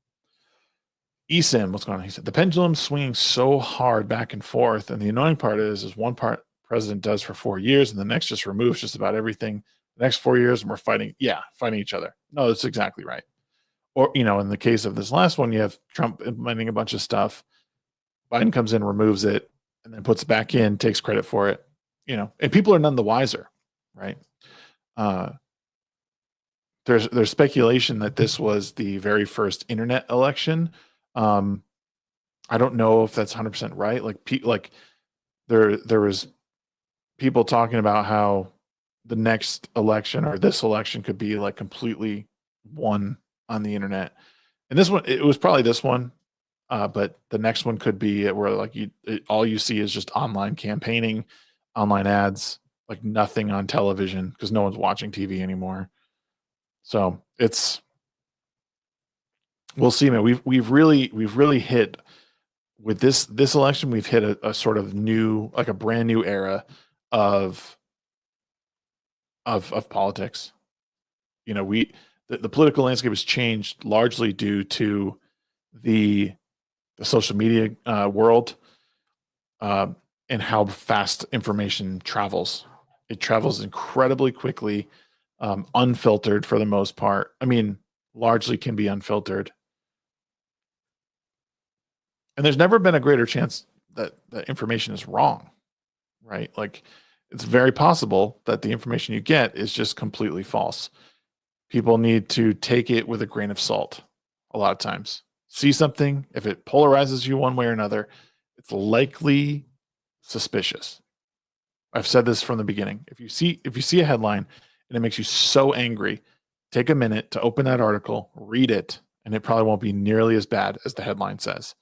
A: eSIM, what's going on? He said, the pendulum's swinging so hard back and forth. And the annoying part is one part president does for 4 years, and the next just removes just about everything. The next 4 years, and we're fighting each other. No, that's exactly right. Or, in the case of this last one, you have Trump implementing a bunch of stuff. Biden comes in, removes it, and then puts it back in, takes credit for it, and people are none the wiser, right? There's speculation that this was the very first internet election. I don't know if that's 100% right. Like there was people talking about how the next election or this election could be like completely won on the internet. And this one, it was probably this one. But the next one could be where all you see is just online campaigning, online ads, like nothing on television, because no one's watching TV anymore. So we'll see, man. We've really hit with this election. We've hit a sort of new, like a brand new era of politics. The political landscape has changed largely due to the social media world, and how fast information travels. It travels incredibly quickly, unfiltered for the most part. I mean, largely can be unfiltered. And there's never been a greater chance that information is wrong, right? Like, it's very possible that the information you get is just completely false. People need to take it with a grain of salt a lot of times. See something, if it polarizes you one way or another, it's likely suspicious. I've said this from the beginning. If you see a headline and it makes you so angry, take a minute to open that article, read it, and it probably won't be nearly as bad as the headline says.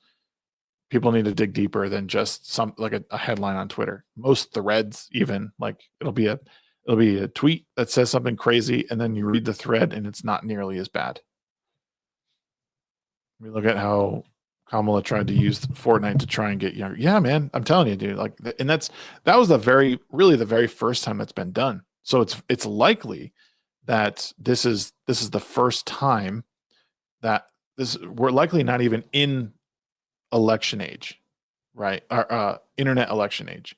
A: people need to dig deeper than just some like a headline on Twitter. Most threads, even like it'll be a tweet that says something crazy, and then you read the thread, and it's not nearly as bad. We look at how Kamala tried to use Fortnite to try and get younger. Yeah, man, I'm telling you, dude. Like, and that was the very first time that's been done. So it's likely that this is the first time that we're likely not even in election age, right? Our internet election age.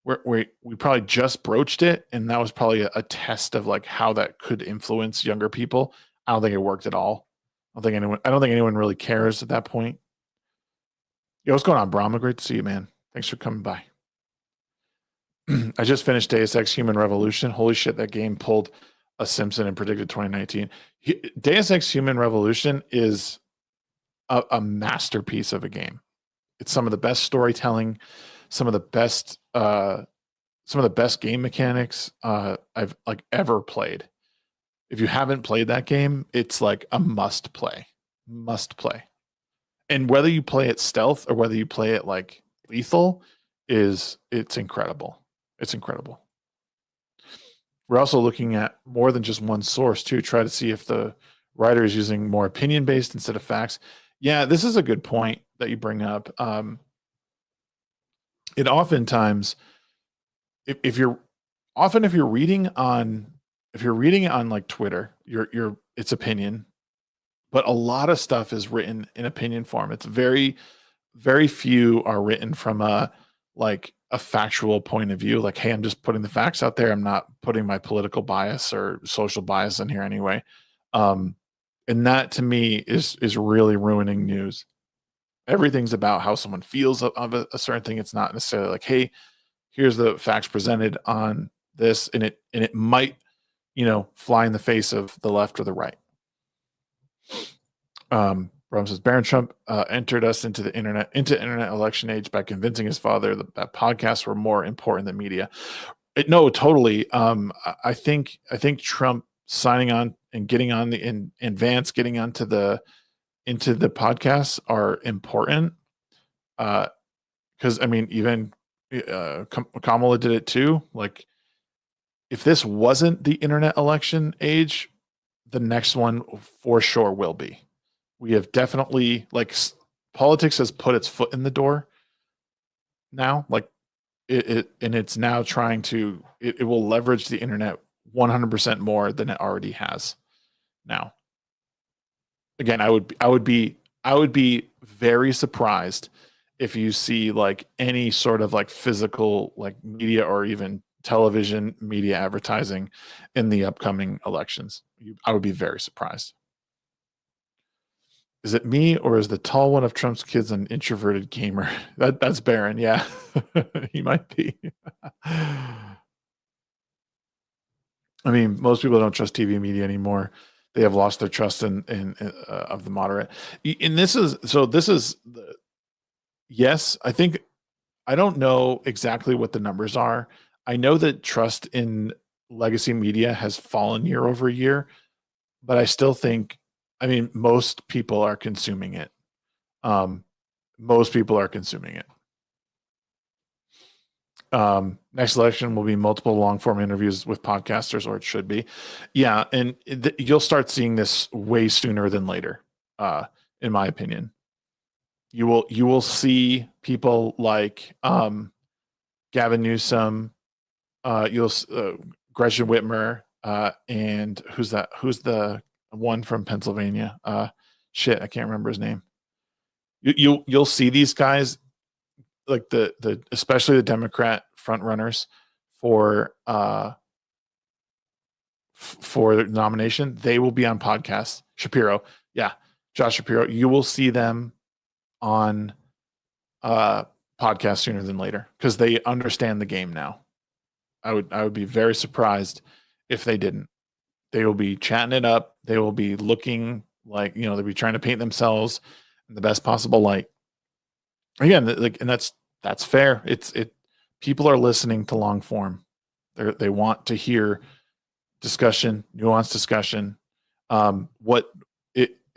A: We probably just broached it, and that was probably a test of like how that could influence younger people. I don't think it worked at all. I don't think anyone really cares at that point. Yo, what's going on, Brahma? Great to see you, man. Thanks for coming by. I just finished Deus Ex Human Revolution. Holy shit, that game pulled a Simpson and predicted 2019. Deus Ex Human Revolution is a masterpiece of a game. It's some of the best storytelling, some of the best game mechanics I've like ever played. If you haven't played that game, it's like a must play. And whether you play it stealth or whether you play it like lethal, it's incredible. It's incredible. We're also looking at more than just one source too, try to see if the writer is using more opinion based instead of facts. Yeah, this is a good point that you bring up. It oftentimes, if you're reading on like Twitter, it's opinion, but a lot of stuff is written in opinion form. It's very, very few are written from a factual point of view. Like, hey, I'm just putting the facts out there. I'm not putting my political bias or social bias in here anyway. And that to me is really ruining news. Everything's about how someone feels of a certain thing. It's not necessarily like, hey, here's the facts presented on this, and it might, fly in the face of the left or the right. Brom says Barron Trump entered us into internet election age by convincing his father that podcasts were more important than media. No, totally. I think Trump signing on and getting on in advance, getting onto into the podcasts are important. Because I mean, even Kamala did it too. Like, if this wasn't the internet election age, the next one for sure will be. We have definitely, like, politics has put its foot in the door now. Like, and it's now trying to, it will leverage the internet 100% more than it already has now. Again, I would be very surprised if you see like any sort of like physical like media or even television media advertising in the upcoming elections. I would be very surprised. Is it me, or is the tall one of Trump's kids an introverted gamer? That's Barron. Yeah, he might be. I mean, most people don't trust TV media anymore. They have lost their trust in of the moderate. And this is the, yes, I think, I don't know exactly what the numbers are. I know that trust in legacy media has fallen year over year, but I still think, I mean, most people are consuming it. Most people are consuming it. Next election will be multiple long form interviews with podcasters, or it should be. Yeah. And you'll start seeing this way sooner than later, in my opinion. You will see people like Gavin Newsom, Gretchen Whitmer, and who's the one from Pennsylvania? Shit, I can't remember his name. You'll see these guys, like the especially the Democrat front runners for the nomination. They will be on podcasts. Shapiro, yeah, Josh Shapiro. You will see them on podcast sooner than later because they understand the game now. I would be very surprised if they didn't. They will be chatting it up. They will be looking like, they'll be trying to paint themselves in the best possible light. Again, like, and that's fair. People are listening to long form. They want to hear discussion, nuanced discussion. In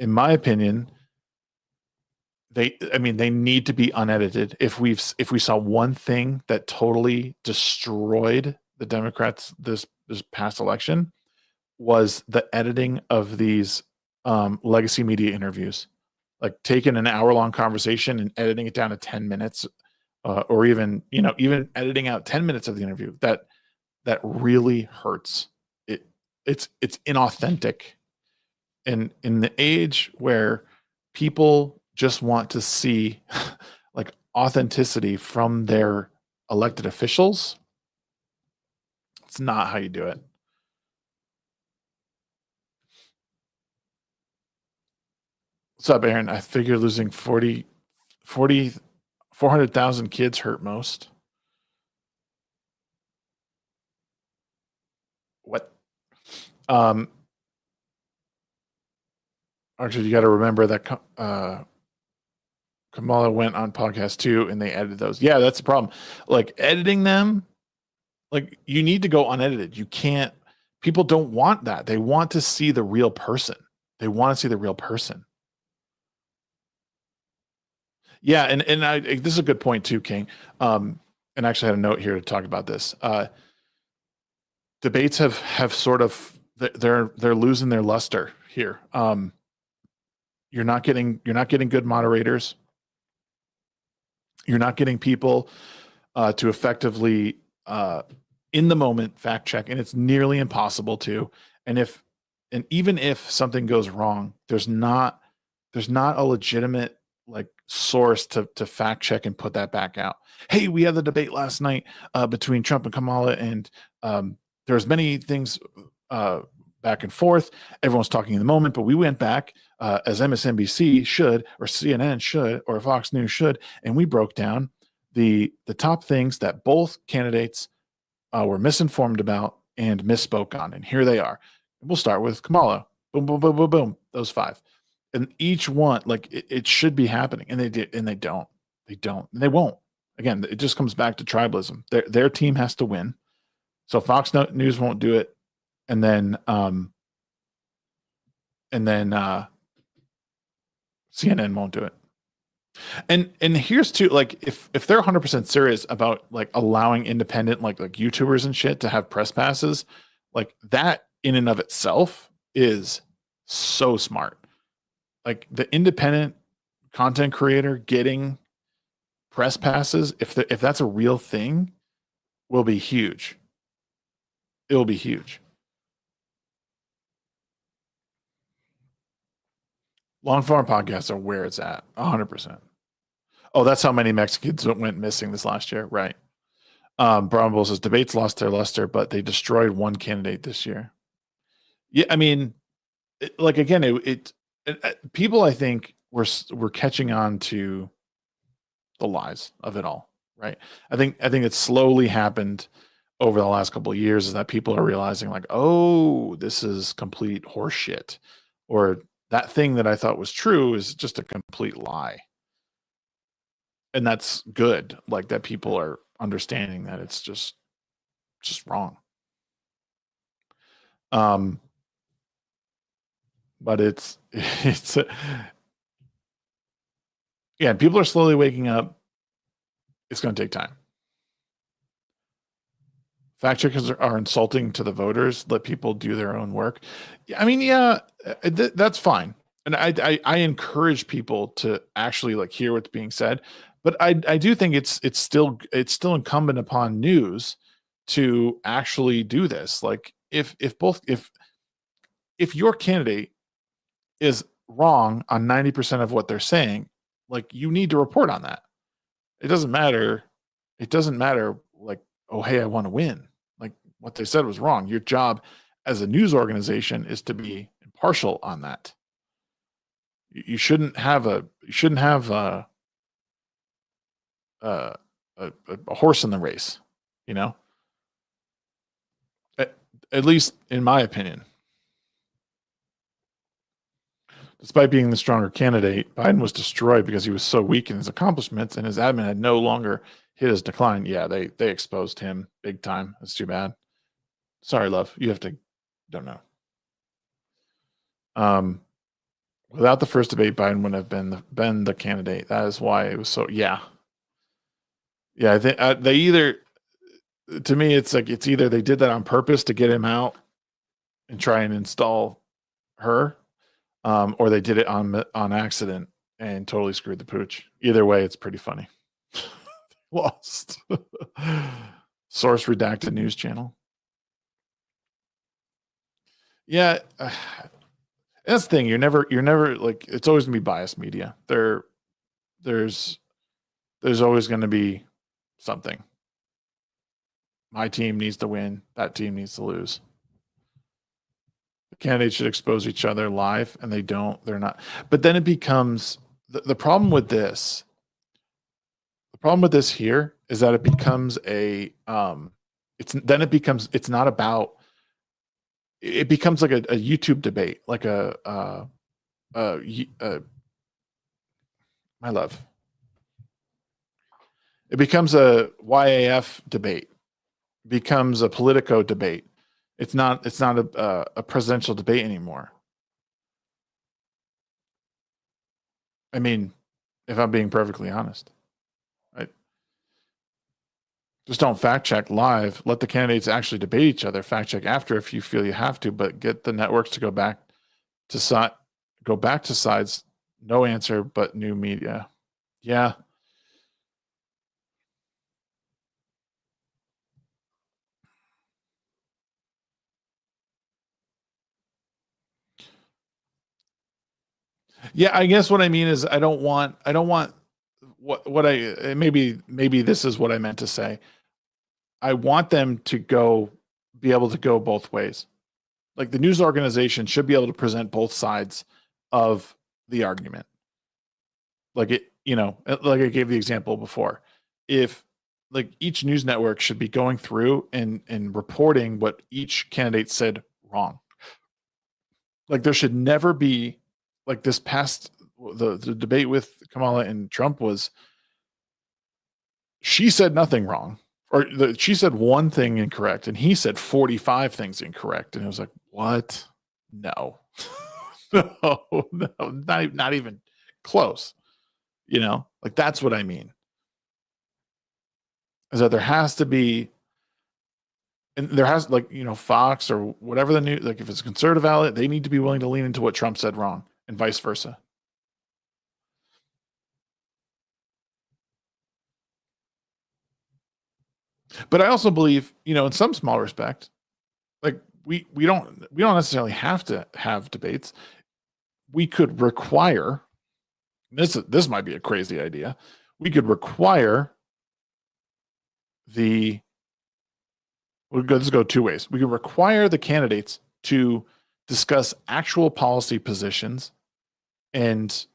A: my opinion, they need to be unedited. If we saw one thing that totally destroyed the Democrats this past election, was the editing of these legacy media interviews, like taking an hour-long conversation and editing it down to 10 minutes, or even editing out 10 minutes of the interview. That really hurts. It's inauthentic. And in the age where people just want to see like authenticity from their elected officials, it's not how you do it. What's up, Aaron? I figure losing 400,000 kids hurt most. What? Actually, you got to remember that Kamala went on podcast too, and they edited those. Yeah, that's the problem. Like editing them, like you need to go unedited. You can't. People don't want that. They want to see the real person. They want to see the real person. Yeah, and this is a good point too, King. And I actually had a note here to talk about this. Debates have sort of they're losing their luster here. You're not getting good moderators. You're not getting people to effectively in the moment fact check, and it's nearly impossible to. And even if something goes wrong, there's not a legitimate like source to fact check and put that back out. Hey, we had the debate last night between Trump and Kamala, and there's many things back and forth. Everyone's talking in the moment, but we went back as MSNBC should, or CNN should, or Fox News should, and we broke down the top things that both candidates were misinformed about and misspoke on. And here they are. We'll start with Kamala. Boom, boom, boom, boom, boom. Those 5. And each one, like it should be happening. And they did, and they don't. They don't. And they won't. Again, it just comes back to tribalism. Their team has to win. So Fox News won't do it. And then CNN won't do it. And here's too, like if they're 100% serious about like allowing independent like YouTubers and shit to have press passes, like that in and of itself is so smart. Like the independent content creator getting press passes, if that's a real thing, will be huge. It will be huge. Long form podcasts are where it's at, 100%. Oh, that's how many Mexicans went missing this last year, right? Brown says debates lost their luster, but they destroyed one candidate this year. Yeah, I mean, like again, it people I think were catching on to the lies of it all, right? I think it slowly happened over the last couple of years, is that people are realizing like, oh, this is complete horseshit, or that thing that I thought was true is just a complete lie. And that's good, like that people are understanding that it's just wrong. But it's yeah, people are slowly waking up. It's going to take time. Fact checkers are insulting to the voters. Let people do their own work. I mean, yeah, that's fine. And I encourage people to actually like hear what's being said. But I do think it's still incumbent upon news to actually do this. Like if your candidate is wrong on 90% of what they're saying, like you need to report on that. It doesn't matter. It doesn't matter like, oh, hey, I want to win. Like what they said was wrong. Your job as a news organization is to be impartial on that. You shouldn't have a horse in the race, you know? At least in my opinion. Despite being the stronger candidate, Biden was destroyed because he was so weak in his accomplishments, and his admin had no longer hit his decline. Yeah, they exposed him big time. That's too bad. Sorry, love. You have to. Don't know. Without the first debate, Biden would have been the candidate. That is why it was so. Yeah, I think they either. To me, it's like it's either they did that on purpose to get him out and try and install her, or they did it on accident and totally screwed the pooch. Either way, it's pretty funny. Lost. Source redacted news channel. Yeah, that's the thing. You're never like, it's always gonna be biased media. There's always gonna be something. My team needs to win. That team needs to lose. The candidates should expose each other live, and they don't. They're not. But then it becomes the problem with this. The problem with this here is that it becomes a it's not about, it becomes like a YouTube debate, like my love. It becomes a YAF debate, becomes a Politico debate. It's not a presidential debate anymore. I mean, if I'm being perfectly honest, right? Just don't fact check live. Let the candidates actually debate each other. Fact check after if you feel you have to, but get the networks to go back to sides. No answer, but new media. Yeah. Yeah, I guess what I mean is I don't want what I maybe this is what I meant to say. I want them to be able to go both ways. Like the news organization should be able to present both sides of the argument. Like like I gave the example before. If like each news network should be going through and reporting what each candidate said wrong. Like there should never be, like this past the debate with Kamala and Trump was, she said nothing wrong, or she said one thing incorrect and he said 45 things incorrect, and it was like, what? No. No, not even close. Like that's what I mean, is that there has to be, and there has, like, Fox or whatever the new, like if it's a conservative outlet, they need to be willing to lean into what Trump said wrong and vice versa. But I also believe, in some small respect, like we don't necessarily have to have debates. We could require, this might be a crazy idea. We could require let's go two ways. We could require the candidates to discuss actual policy positions and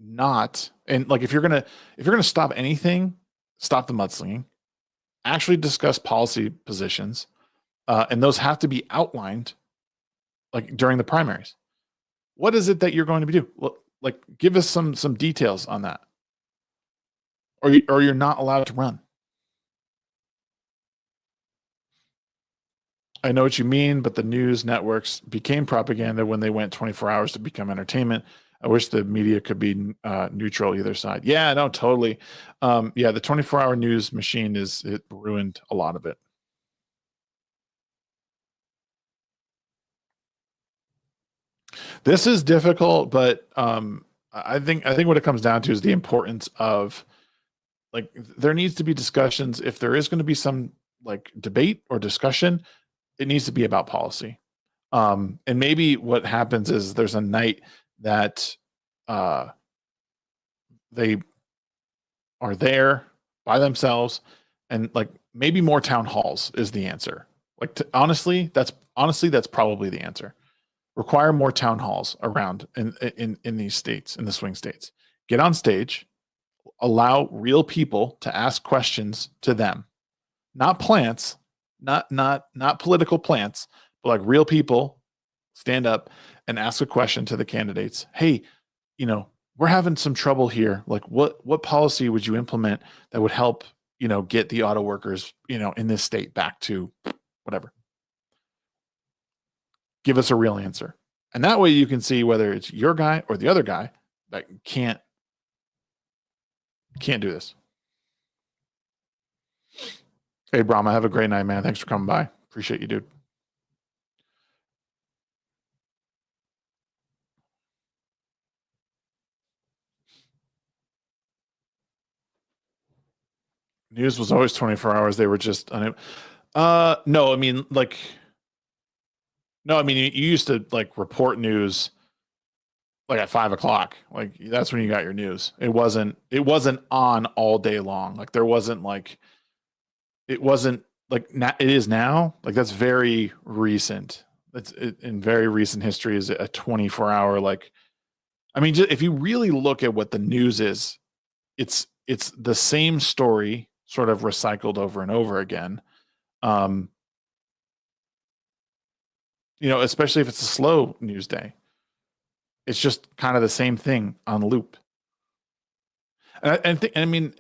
A: like if you're gonna stop anything, stop the mudslinging, actually discuss policy positions, and those have to be outlined like during the primaries. What is it that you're going to do? Like give us some details on that, or you're not allowed to run. I know what you mean, but the news networks became propaganda when they went 24 hours to become entertainment. I wish the media could be neutral either side. Yeah, no, totally. Yeah, the 24-hour news machine it ruined a lot of it. This is difficult, but I think what it comes down to is the importance of, like, there needs to be discussions. If there is going to be some like debate or discussion, it needs to be about policy. And maybe what happens is there's a night that they are there by themselves, and like maybe more town halls is the answer. Like honestly, that's probably the answer. Require more town halls around in these states, in the swing states. Get on stage, allow real people to ask questions to them, not plants, not political plants, but like real people stand up and ask a question to the candidates. Hey, we're having some trouble here. Like what policy would you implement that would help, get the auto workers, in this state back to whatever? Give us a real answer. And that way you can see whether it's your guy or the other guy that can't do this. Hey, Brahma, have a great night, man. Thanks for coming by. Appreciate you, dude. News was always 24 hours. They were just no, I mean, like, no, I mean, you used to like report news like at 5 o'clock. Like that's when you got your news. It wasn't on all day long. Like there wasn't like, it wasn't like it is now. Like that's very recent. That's in very recent history is a 24-hour, like, I mean, just, if you really look at what the news is, it's the same story sort of recycled over and over again. You know, especially if it's a slow news day. It's just kind of the same thing on loop. And I mean,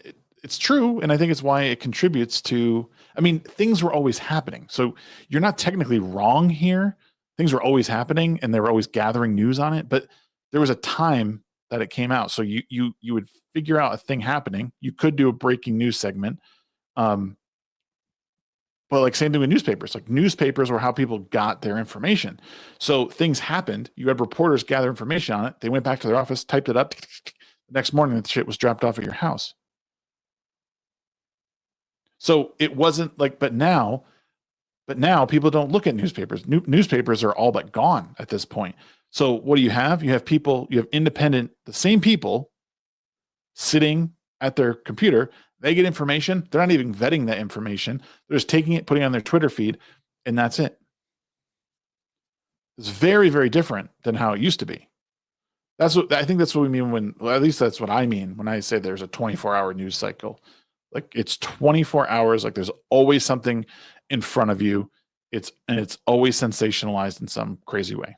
A: it's true, and I think it's why it contributes to. I mean, things were always happening, so you're not technically wrong here. Things were always happening, and they were always gathering news on it. But there was a time that it came out, so you would figure out a thing happening. You could do a breaking news segment, but like same thing with newspapers. Like newspapers were how people got their information. So things happened. You had reporters gather information on it. They went back to their office, typed it up. The next morning, the shit was dropped off at your house. So it wasn't like, but now people don't look at newspapers. Newspapers are all but gone at this point. So what do you have? You have people, you have independent, the same people sitting at their computer. They get information. They're not even vetting that information. They're just taking it, putting it on their Twitter feed, and that's it. It's very, very different than how it used to be. That's what I think. That's what we mean when, well, at least that's what I mean when I say there's a 24-hour news cycle. Like it's 24 hours. Like there's always something in front of you. It's always sensationalized in some crazy way.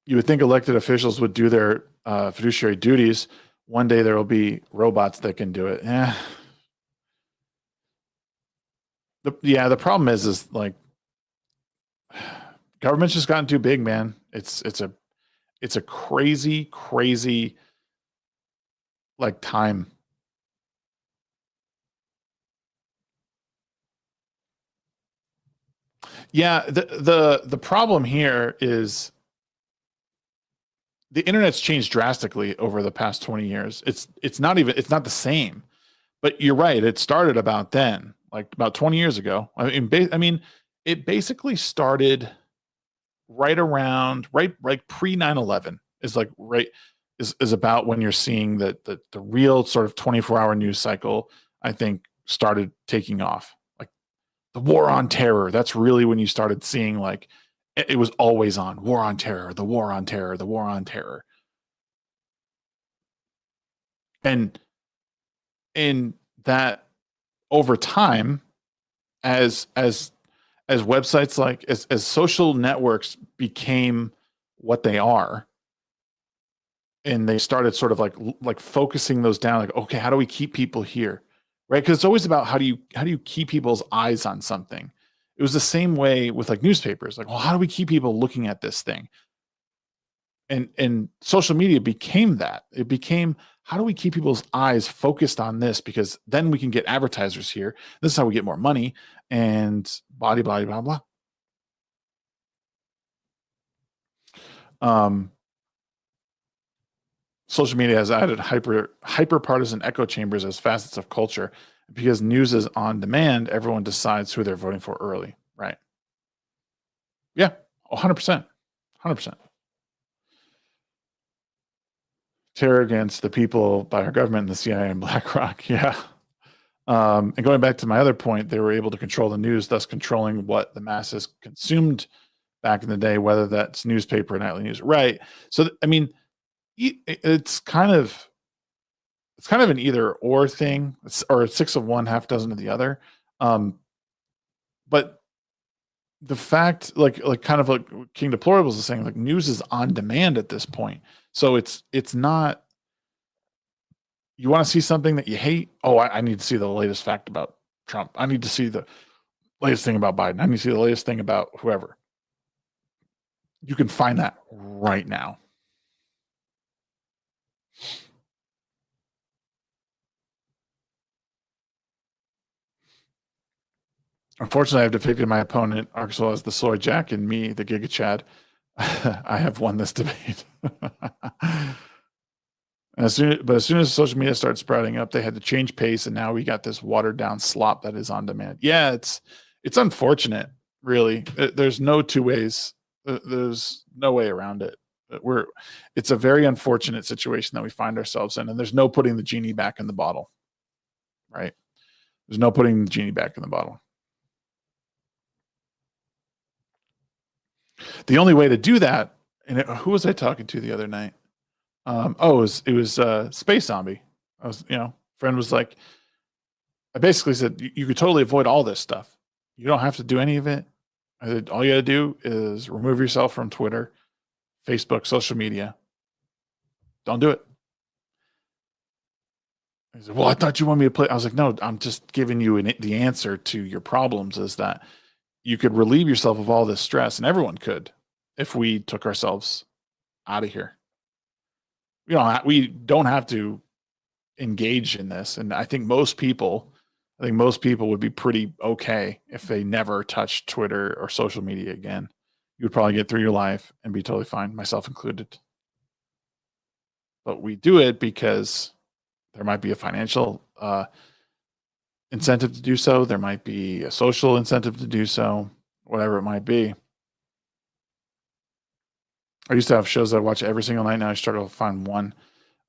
A: You would think elected officials would do their fiduciary duties. One day there will be robots that can do it. Yeah. The problem is like government's just gotten too big, man. It's a crazy like time. Yeah, the problem here is the internet's changed drastically over the past 20 years. It's not the same. But you're right, it started about then, like about 20 years ago. I mean, it basically started right around right pre 9/11 is like right is about when you're seeing that the real sort of 24-hour news cycle, I think, started taking off. Like the war on terror, that's really when you started seeing like it was always on war on terror, the war on terror, the war on terror. And in that over time, as websites like as social networks became what they are, and they started sort of like focusing those down, like, okay, how do we keep people here, right? Because it's always about how do you keep people's eyes on something. It was the same way with like newspapers, like, well, how do we keep people looking at this thing? And social media became that. It became, how do we keep people's eyes focused on this, because then we can get advertisers here, this is how we get more money, and blah blah blah blah. Social media has added hyper partisan echo chambers as facets of culture. Because news is on demand, everyone decides who they're voting for early, right? Yeah, 100%. 100%. Terror against the people by our government and the CIA and BlackRock. Yeah. And going back to my other point, they were able to control the news, thus controlling what the masses consumed back in the day, whether that's newspaper or nightly news. Right. So, I mean, it's kind of an either or thing, or 6 of one, half dozen of the other. But the fact, like kind of like King Deplorables is saying, like news is on demand at this point. So it's not, you want to see something that you hate. Oh, I need to see the latest fact about Trump. I need to see latest thing about Biden. I need to see the latest thing about whoever. You can find that right now. Unfortunately, I've depicted my opponent, Arkansas, as the soy jack, and me, the Giga Chad. I have won this debate. As soon as social media started sprouting up, they had to change pace, and now we got this watered down slop that is on demand. Yeah, it's unfortunate, really. There's no two ways. There's no way around it. It's a very unfortunate situation that we find ourselves in, and there's no putting the genie back in the bottle, right? There's no putting the genie back in the bottle. The only way to do that, and who was I talking to the other night? It was Space Zombie. Friend was like, I basically said you could totally avoid all this stuff. You don't have to do any of it. I said all you got to do is remove yourself from Twitter, Facebook, social media. Don't do it. He said, well, I thought you wanted me to play. I was like, no, I'm just giving you the answer to your problems is that you could relieve yourself of all this stress, and everyone could if we took ourselves out of here. We don't have to engage in this, and I think most people would be pretty okay if they never touched Twitter or social media again. You would probably get through your life and be totally fine, myself included. But we do it because there might be a financial incentive to do so. There might be a social incentive to do so, whatever it might be. I used to have shows that I watch every single night. Now I struggle to find one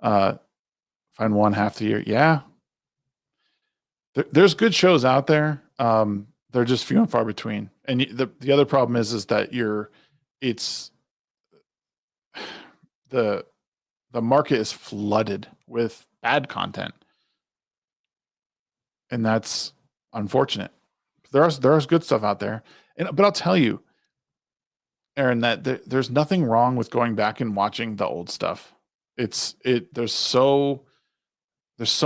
A: half the year. Yeah. There's good shows out there. They're just few and far between. And the other problem is that the market is flooded with bad content. And that's unfortunate. There's good stuff out there. But I'll tell you, Aaron, that there's nothing wrong with going back and watching the old stuff. There's so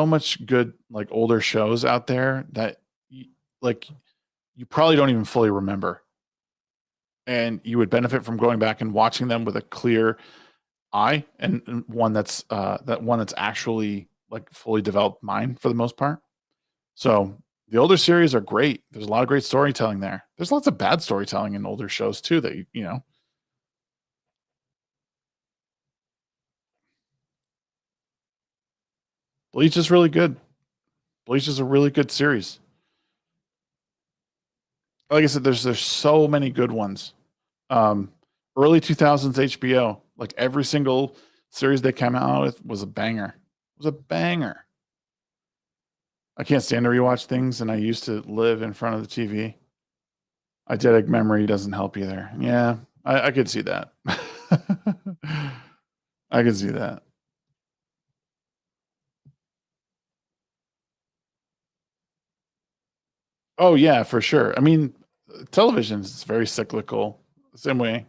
A: much good like older shows out there that you probably don't even fully remember, and you would benefit from going back and watching them with a clear eye and one that's actually like fully developed mind for the most part. So the older series are great. There's a lot of great storytelling there. There's lots of bad storytelling in older shows too that you know. Bleach is really good. Bleach is a really good series. Like I said, there's so many good ones. Early 2000s HBO, like every single series they came out with was a banger. It was a banger. I can't stand to rewatch things, and I used to live in front of the TV. Eidetic memory doesn't help either. Yeah, I could see that. I could see that. Oh yeah, for sure. I mean, television is very cyclical. Same way.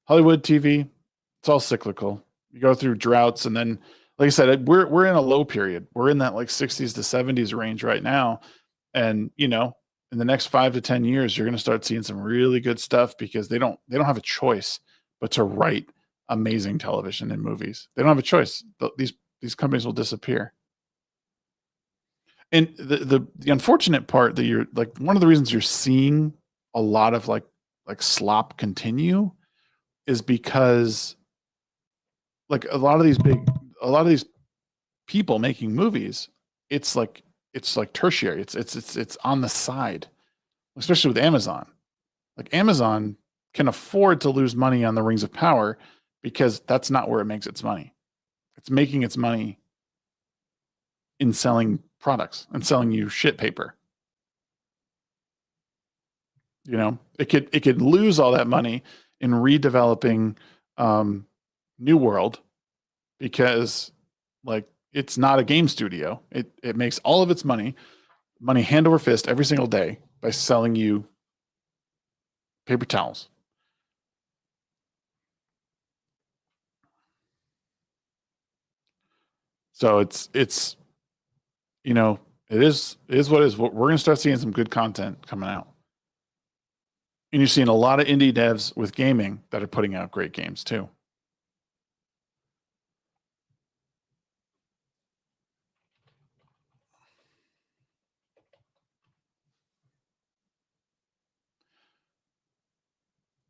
A: Hollywood TV, it's all cyclical. You go through droughts, and then, like I said, we're in a low period. We're in that like 60s to 70s range right now, and in the next 5 to 10 years, you're going to start seeing some really good stuff because they don't have a choice but to write amazing television and movies. They don't have a choice. These companies will disappear. And the unfortunate part that you're like one of the reasons you're seeing a lot of like slop continue is because like a lot of these people making movies, it's like tertiary. It's on the side, especially with Amazon. Like Amazon can afford to lose money on the Rings of Power because that's not where it makes its money. It's making its money in selling products and selling you shit paper. It could lose all that money in redeveloping New World because like it's not a game studio. It makes all of its money hand over fist every single day by selling you paper towels. So it is what it is. We're going to start seeing some good content coming out. And you're seeing a lot of indie devs with gaming that are putting out great games too.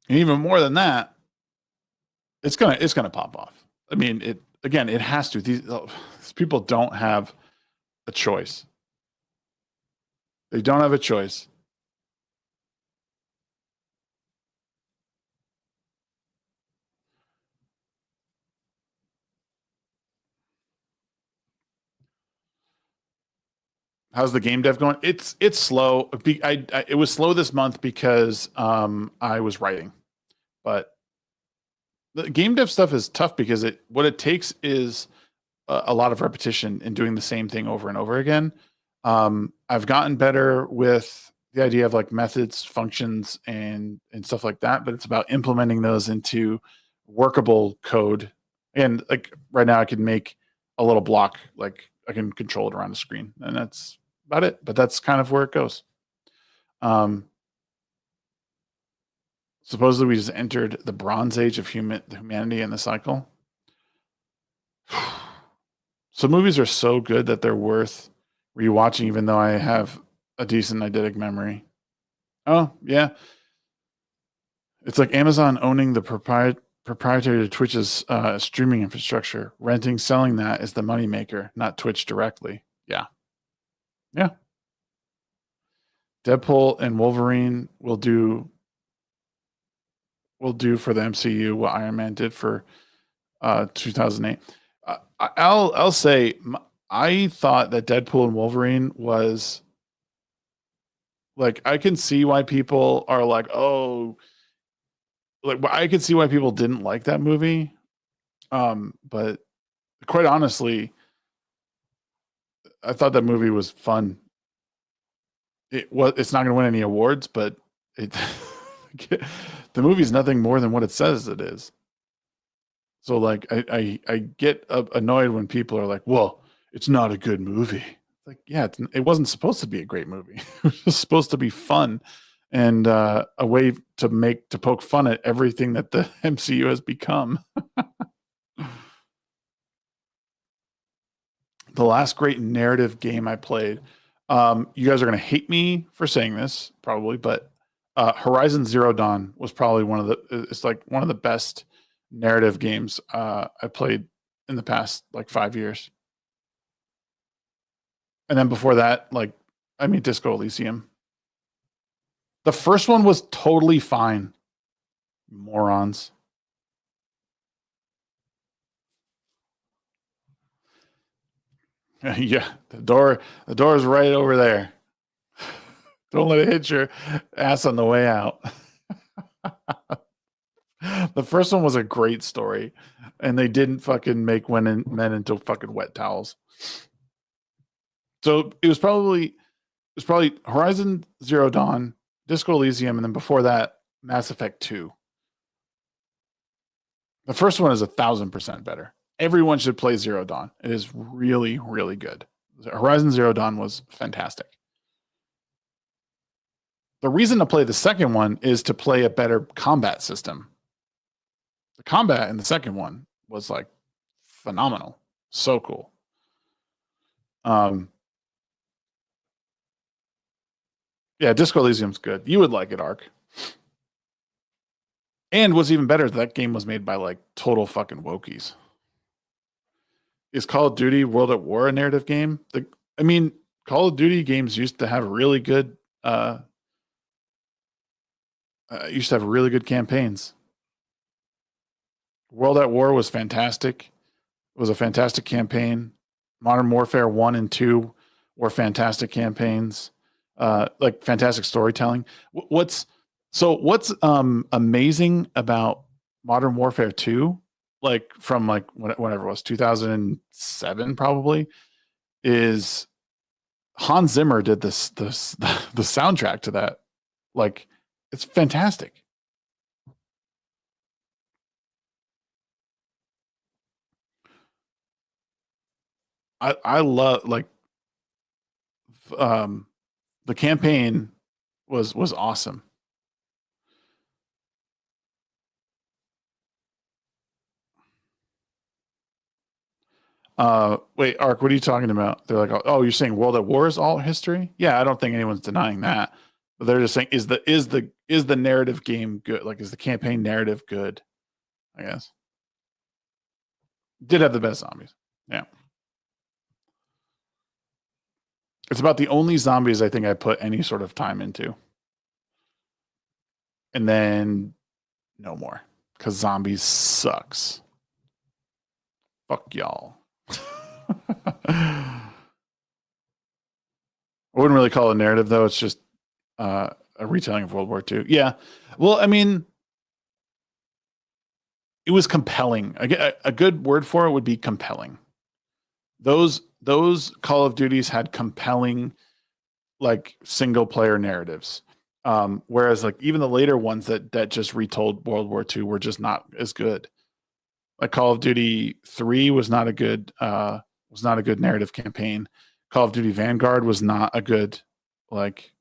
A: And even more than that, it's gonna pop off. I mean, it has to. These people don't have a choice. They don't have a choice. How's the game dev going? It's slow. It was slow this month because I was writing, but the game dev stuff is tough because what it takes is a lot of repetition and doing the same thing over and over again. I've gotten better with the idea of like methods, functions, and stuff like that, but it's about implementing those into workable code. And like right now, I can make a little block, like I can control it around the screen, and that's about it. But that's kind of where it goes. Um, Supposedly, we just entered the Bronze Age of humanity in the cycle. Some movies are so good that they're worth rewatching, even though I have a decent eidetic memory. Oh, yeah. It's like Amazon owning the proprietary to Twitch's streaming infrastructure. Renting, selling that is the moneymaker, not Twitch directly. Yeah. Yeah. Deadpool and Wolverine will do for the MCU what Iron Man did for 2008. I'll say I thought that Deadpool and Wolverine was like, I can see why people are like, oh, like I can see why people didn't like that movie. But quite honestly, I thought that movie was fun. It's not going to win any awards, but it the movie's nothing more than what it says it is. So like I get annoyed when people are like, "Well, it's not a good movie." Like, yeah, it wasn't supposed to be a great movie. It was supposed to be fun and a way to poke fun at everything that the MCU has become. The last great narrative game I played. You guys are going to hate me for saying this, probably, but Horizon Zero Dawn was probably it's like one of the best narrative games I played in the past like 5 years. And then before that, Disco Elysium. The first one was totally fine. Morons. Yeah, the door is right over there. Don't let it hit your ass on the way out. The first one was a great story, and they didn't fucking make men into fucking wet towels. So it was probably Horizon Zero Dawn, Disco Elysium, and then before that, Mass Effect 2. The first one is 1,000% better. Everyone should play Zero Dawn. It is really, really good. Horizon Zero Dawn was fantastic. The reason to play the second one is to play a better combat system. The combat in the second one was like phenomenal. So cool. Yeah, Disco Elysium's good. You would like it, Ark. And what's even better, that game was made by like total fucking wokies. Is Call of Duty World at War a narrative game? Call of Duty games used to have really good campaigns. World at War was fantastic. It was a fantastic campaign. Modern Warfare 1 and 2 were fantastic campaigns. Like fantastic storytelling. What's amazing about Modern Warfare 2, like from like whatever it was, 2007 probably, is Hans Zimmer did this the soundtrack to that. Like, it's fantastic. I love like um the campaign was awesome. Wait, Ark, what are you talking about? They're like, oh, you're saying World at War is all history? Yeah, I don't think anyone's denying that. But they're just saying, is the narrative game good? Like, is the campaign narrative good? I guess. Did have the best zombies. Yeah. It's about the only zombies I think I put any sort of time into. And then no more. Because zombies sucks. Fuck y'all. I wouldn't really call it a narrative though. It's just a retelling of World War II. Yeah. Well, I mean, it was compelling. A good word for it would be compelling. Those Call of Duties had compelling, like, single player narratives. Whereas like even the later ones that just retold World War II were just not as good. Like Call of Duty 3 was not a good narrative campaign. Call of Duty Vanguard was not a good, like,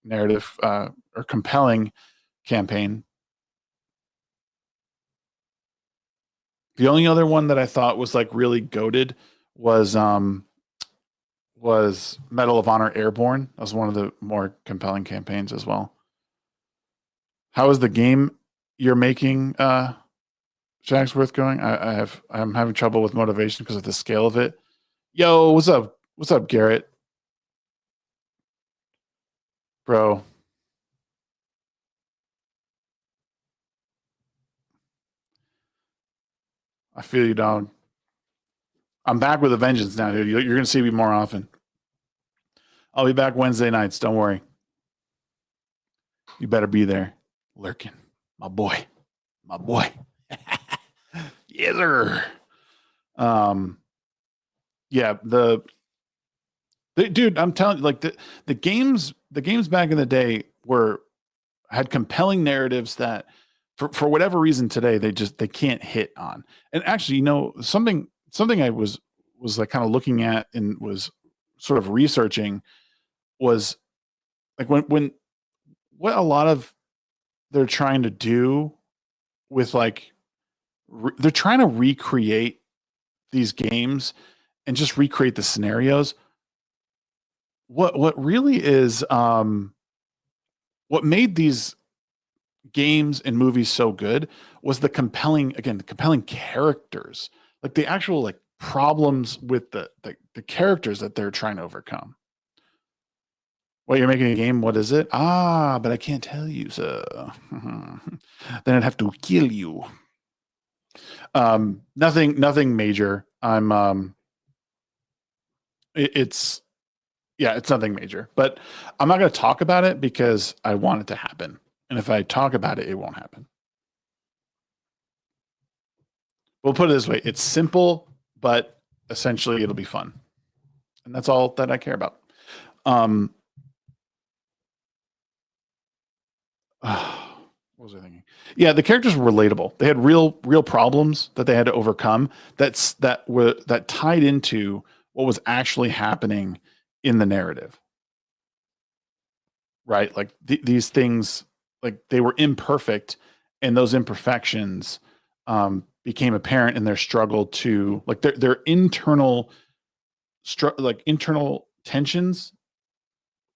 A: narrative or compelling campaign. The only other one that I thought was like really goated was Medal of Honor Airborne. That was one of the more compelling campaigns as well. How is the game you're making, SHAGCast going? I'm having trouble with motivation because of the scale of it. Yo, what's up? What's up, Garrett? Bro. I feel you, dog. I'm back with a vengeance now, dude. You're gonna see me more often. I'll be back Wednesday nights. Don't worry. You better be there, lurking, my boy, my boy. Yes, sir. Yeah, dude, I'm telling you, like the games back in the day had compelling narratives that for whatever reason today they can't hit on. And actually, something I was like kind of looking at and was sort of researching was like when what a lot of they're trying to do with, like, they're trying to recreate these games and just recreate the scenarios. What really is what made these games and movies so good was the compelling characters, like the actual, like, problems with the characters that they're trying to overcome. Well, you're making a game. What is it? Ah, but I can't tell you, sir. Then I'd have to kill you. Nothing major. It's nothing major, but I'm not going to talk about it because I want it to happen. And if I talk about it, it won't happen. We'll put it this way. It's simple, but essentially it'll be fun. And that's all that I care about. What was I thinking? Yeah, the characters were relatable. They had real problems that they had to overcome. That tied into what was actually happening in the narrative, right? Like these things, like, they were imperfect, and those imperfections became apparent in their struggle to, like, their internal internal tensions,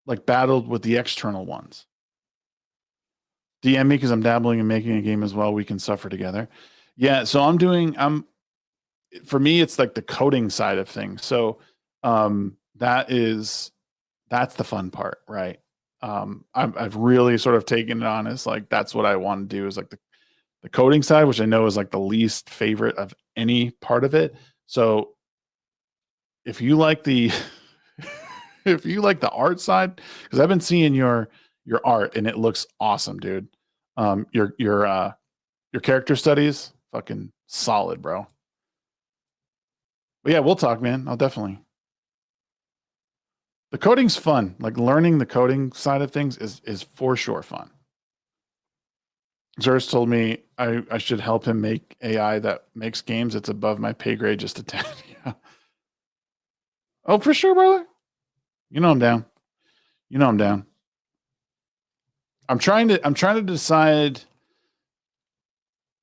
A: like, battled with the external ones. DM me because I'm dabbling in making a game as well. We can suffer together. Yeah, so for me, it's like the coding side of things. So that's the fun part, right? I've really sort of taken it on as, like, that's what I want to do, is like the coding side, which I know is like the least favorite of any part of it. So if you like the if you like the art side, because I've been seeing your art and it looks awesome, dude. Your character studies, fucking solid, bro. But yeah, we'll talk, man. I'll definitely. The coding's fun. Like, learning the coding side of things is for sure fun. Zers told me I should help him make AI that makes games. It's above my pay grade just a tad. Yeah. Oh, for sure, brother. You know I'm down. You know I'm down. I'm trying to decide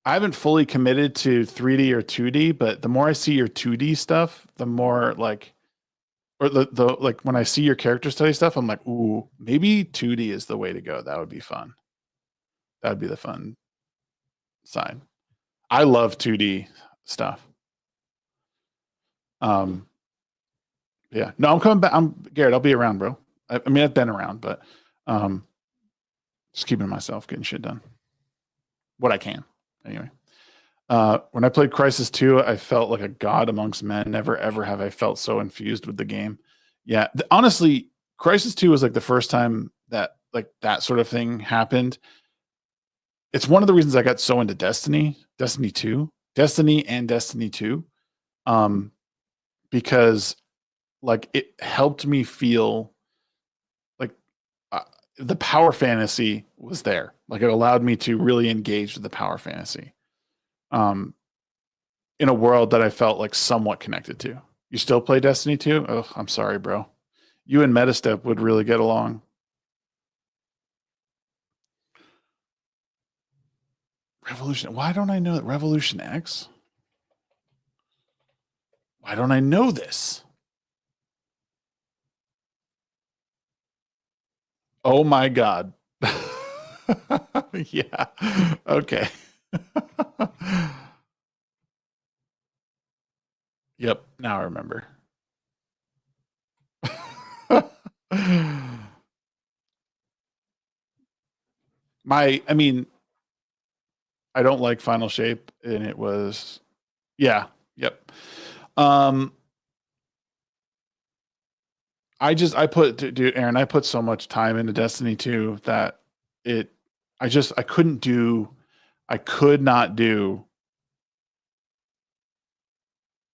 A: I haven't fully committed to 3D or 2D, but the more I see your 2D stuff, the more like, or the like when I see your character study stuff, I'm like, ooh, maybe 2D is the way to go. That would be fun. That would be the fun side. I love 2D stuff. Um, yeah. No, I'm coming back. I'm Garrett. I'll be around, bro. I mean, I've been around, but um, just keeping myself getting shit done. What I can, anyway. When I played Crisis 2, I felt like a god amongst men. Never ever have I felt so infused with the game. Yeah, honestly, Crisis 2 was like the first time that like that sort of thing happened. It's one of the reasons I got so into Destiny 2, Destiny and Destiny 2. Um, because like it helped me feel like uh, the power fantasy was there. Like it allowed me to really engage with the power fantasy. Um, in a world that I felt like somewhat connected to. You still play Destiny 2? Oh, I'm sorry, bro. You and Metastep would really get along. Revolution. Why don't I know that Revolution X? Why don't I know this? Oh my god. Yeah. Okay. Yep. Now I remember. I mean, I don't like Final Shape, and it was, yeah, yep. Um, I put, dude, Aaron, I put so much time into Destiny 2 that it, I couldn't do, I could not do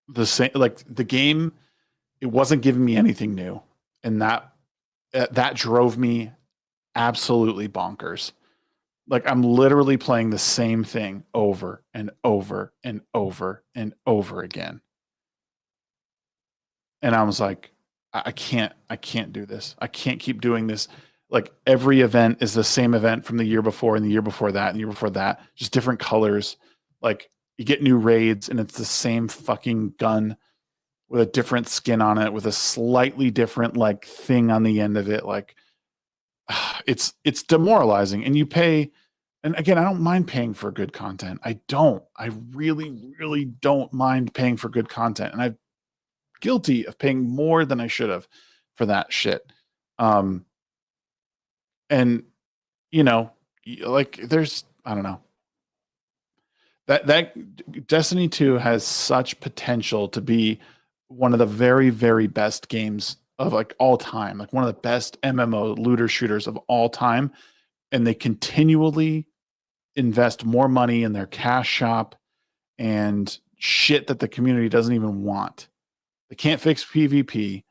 A: the same, like the game, it wasn't giving me anything new. And that drove me absolutely bonkers. Like I'm literally playing the same thing over and over and over and over again. And I was like, I can't do this. I can't keep doing this. Like every event is the same event from the year before and the year before that and the year before that, just different colors. Like you get new raids and it's the same fucking gun with a different skin on it with a slightly different like thing on the end of it. Like it's demoralizing and you pay, and again, I don't mind paying for good content. I really, really don't mind paying for good content. And I'm guilty of paying more than I should have for that shit. Um, and you know, like there's, I don't know, that Destiny 2 has such potential to be one of the very, very best games of like all time, like one of the best MMO looter shooters of all time. And they continually invest more money in their cash shop and shit that the community doesn't even want. They can't fix PvP.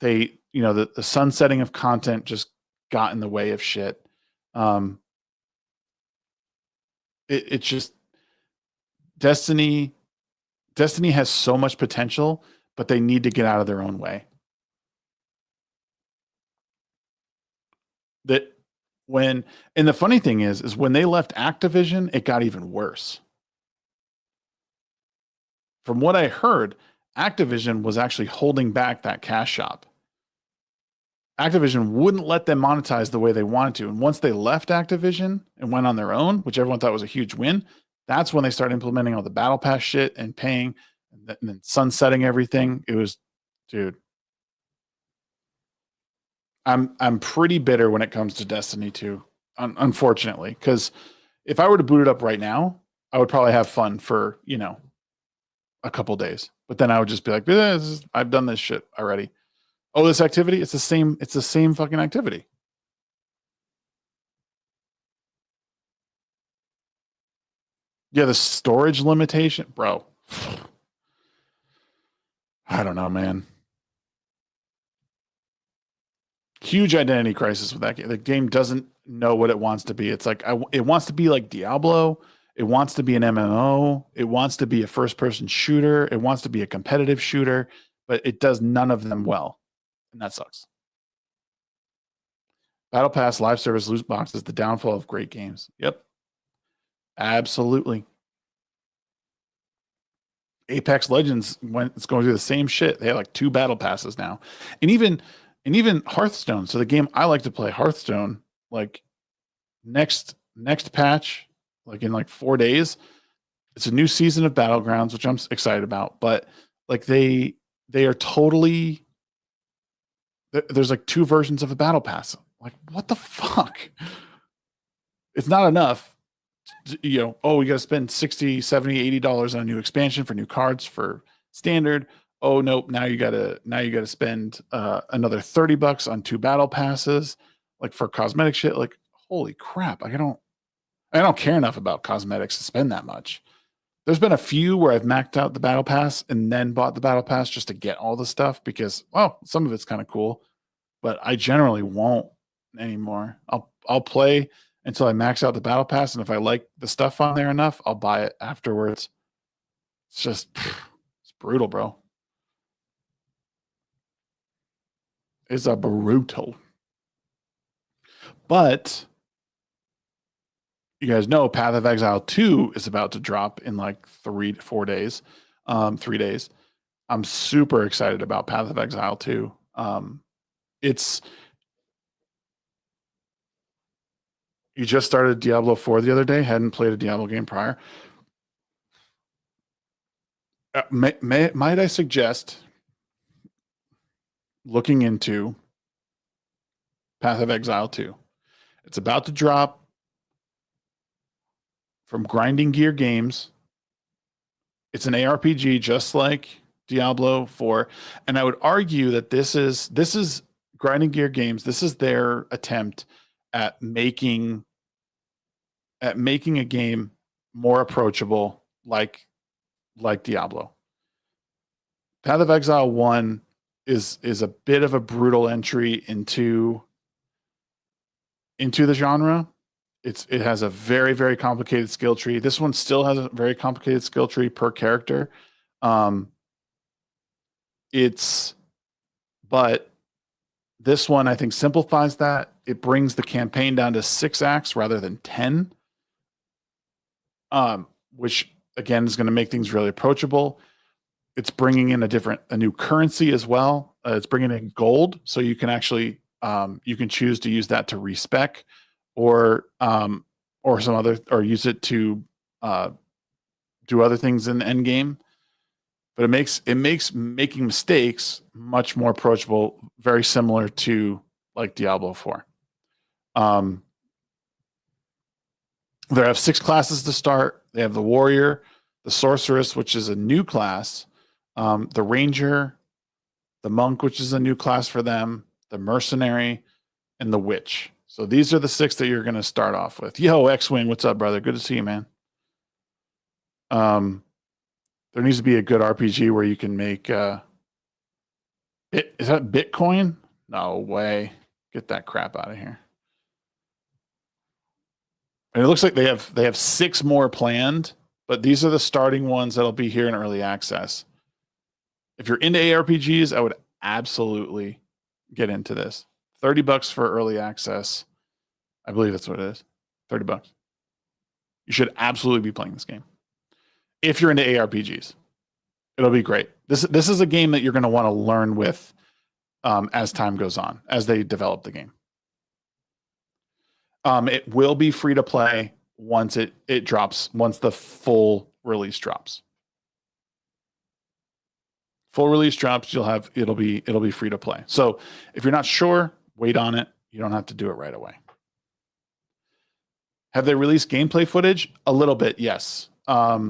A: They, you know, the sunsetting of content just got in the way of shit. Um, it's just Destiny. Destiny has so much potential, but they need to get out of their own way. That when, and the funny thing is when they left Activision, it got even worse. From what I heard, Activision was actually holding back that cash shop. Activision wouldn't let them monetize the way they wanted to. And once they left Activision and went on their own, which everyone thought was a huge win, that's when they started implementing all the battle pass shit and paying and then sunsetting everything. It was, dude. I'm pretty bitter when it comes to Destiny 2, unfortunately, because if I were to boot it up right now, I would probably have fun for, you know, a couple days. But then I would just be like, I've done this shit already. Oh, this activity, it's the same fucking activity. Yeah, the storage limitation, bro. I don't know, man. Huge identity crisis with that game. The game doesn't know what it wants to be. It's like it wants to be like Diablo. It wants to be an MMO. It wants to be a first-person shooter. It wants to be a competitive shooter, but it does none of them well, and that sucks. Battle Pass, live service, loot boxes, the downfall of great games. Yep, absolutely. Apex Legends it's going through the same shit. They have like 2 battle passes now. And even Hearthstone. So the game I like to play, Hearthstone, like next patch, like in like 4 days, it's a new season of Battlegrounds, which I'm excited about. But like they are totally, there's like 2 versions of a battle pass. Like, what the fuck? It's not enough. You know, oh, you got to spend $60, $70, $80 on a new expansion for new cards for standard. Oh nope, now you gotta spend another $30 on 2 battle passes, like for cosmetic shit. Like, holy crap! I don't care enough about cosmetics to spend that much. There's been a few where I've maxed out the battle pass and then bought the battle pass just to get all the stuff because, well, some of it's kind of cool, but I generally won't anymore. I'll play until I max out the battle pass, and if I like the stuff on there enough, I'll buy it afterwards. It's just, it's brutal, bro. It's a brutal. But you guys know Path of Exile 2 is about to drop in like 3 to 4 days. 3 days. I'm super excited about Path of Exile 2. It's, you just started Diablo 4 the other day, hadn't played a Diablo game prior. Might I suggest looking into Path of Exile 2? It's about to drop from Grinding Gear Games. It's an ARPG just like Diablo 4, and I would argue that this is Grinding Gear Games. This is their attempt at making a game more approachable, like Diablo. Path of Exile 1 is a bit of a brutal entry into the genre. It has a very, very complicated skill tree. This one still has a very complicated skill tree per character. But this one I think simplifies that. It brings the campaign down to 6 acts rather than 10. Which again is going to make things really approachable. It's bringing in a new currency as well. It's bringing in gold, so you can actually you can choose to use that to respec, or some other, or use it to do other things in the end game. But it makes making mistakes much more approachable, very similar to like Diablo 4. They have 6 classes to start. They have the warrior, the sorceress, which is a new class, the ranger, the monk, which is a new class for them, the mercenary, and the witch. So these are the 6 that you're going to start off with. Yo, X-Wing, what's up, brother? Good to see you, man. There needs to be a good RPG where you can make is that Bitcoin? No way. Get that crap out of here. And it looks like they have 6 more planned, but these are the starting ones that'll be here in early access. If you're into ARPGs, I would absolutely get into this. $30 for early access. I believe that's what it is. $30. You should absolutely be playing this game. If you're into ARPGs, it'll be great. This is a game that you're going to want to learn with as time goes on, as they develop the game. It will be free to play once it drops, once the full release drops. Full release drops, it'll be free to play. So if you're not sure, wait on it. You don't have to do it right away. Have they released gameplay footage? A little bit, yes. Let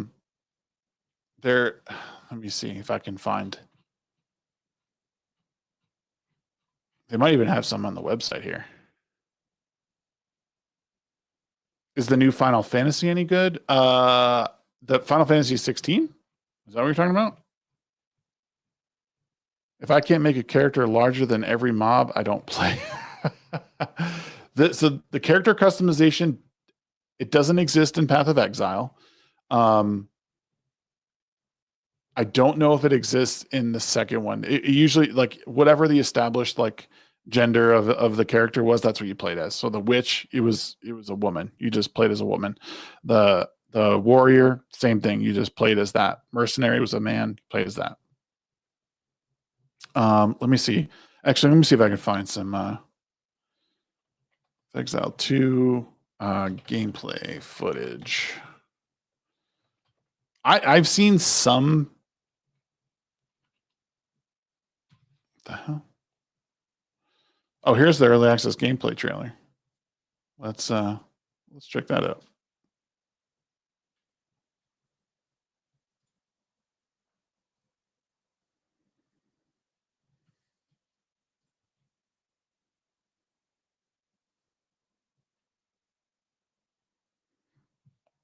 A: me see if I can find. They might even have some on the website here. Is the new Final Fantasy any good? The Final Fantasy 16? Is that what you're talking about? If I can't make a character larger than every mob, I don't play. So the character customization, it doesn't exist in Path of Exile. I don't know if it exists in the second one. It usually, like, whatever the established like gender of the character was, that's what you played as. So the witch, it was a woman. You just played as a woman. The The warrior, same thing. You just played as that. Mercenary was a man, played as that. Let me see. Actually, let me see if I can find some Exile 2 gameplay footage. I've seen some. What the hell? Oh, here's the early access gameplay trailer. Let's check that out.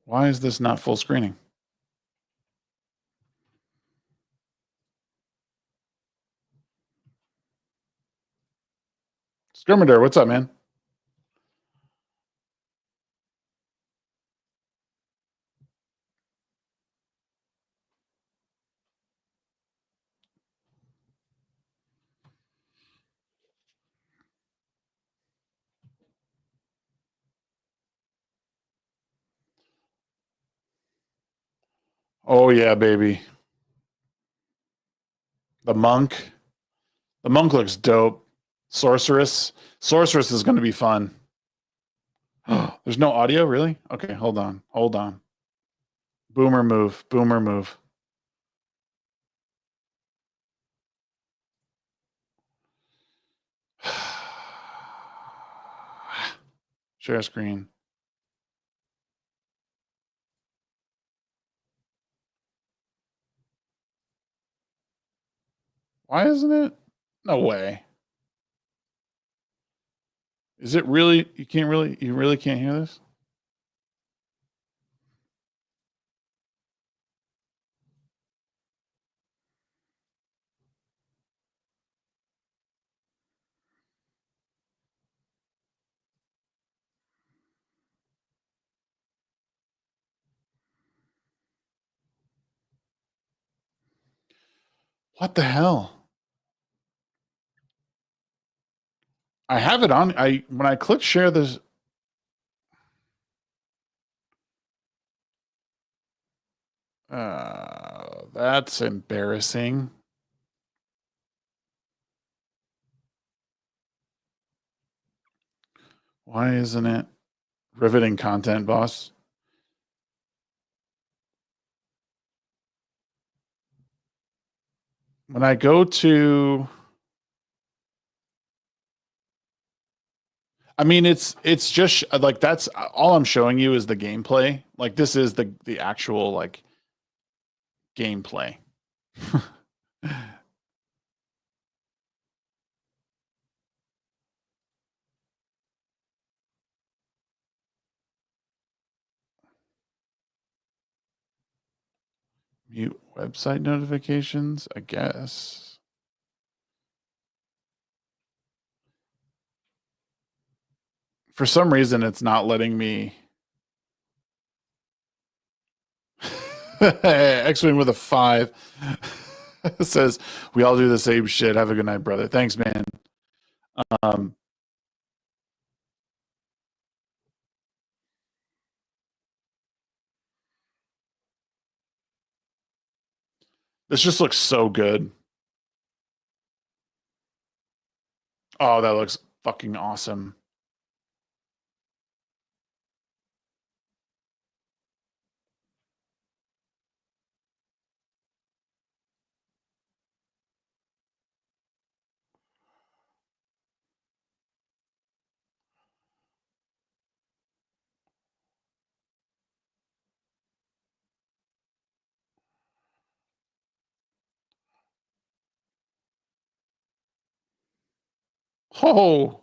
A: Why is this not full screening? Skirmider, what's up, man? Oh yeah, baby. The monk. The monk looks dope. Sorceress. Sorceress is going to be fun. There's no audio, really? Okay, hold on. Hold on. Boomer move. Boomer move. Share screen. Why isn't it? No way. Is it really? You really can't hear this? What the hell? I have it on. When I click share this. That's embarrassing. Why isn't it riveting content, boss? When I go to, I mean, it's just like that's all I'm showing you is the gameplay. Like this is the actual like gameplay. Mute website notifications, I guess. For some reason, it's not letting me. X-Wing with a 5 says, we all do the same shit. Have a good night, brother. Thanks, man. This just looks so good. Oh, that looks fucking awesome. Oh,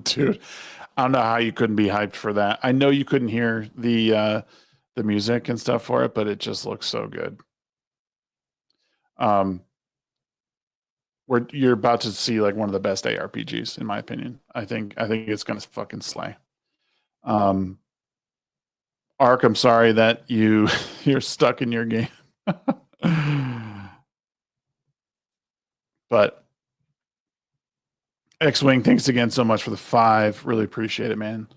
A: dude. I don't know how you couldn't be hyped for that. I know you couldn't hear the music and stuff for it, but it just looks so good. Where you're about to see like one of the best ARPGs in my opinion. I think it's gonna fucking slay. Ark, I'm sorry that you're stuck in your game. But X-Wing, thanks again so much for the 5. Really appreciate it, man.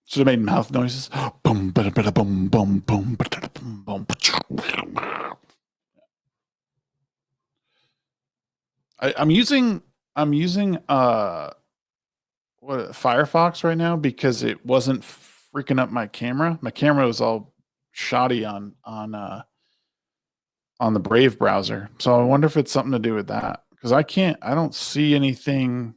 A: Should have made mouth noises. Boom, boom, boom, boom, boom, boom. I'm using what Firefox right now because it wasn't freaking up my camera. My camera was all shoddy on the Brave browser. So I wonder if it's something to do with that because I don't see anything.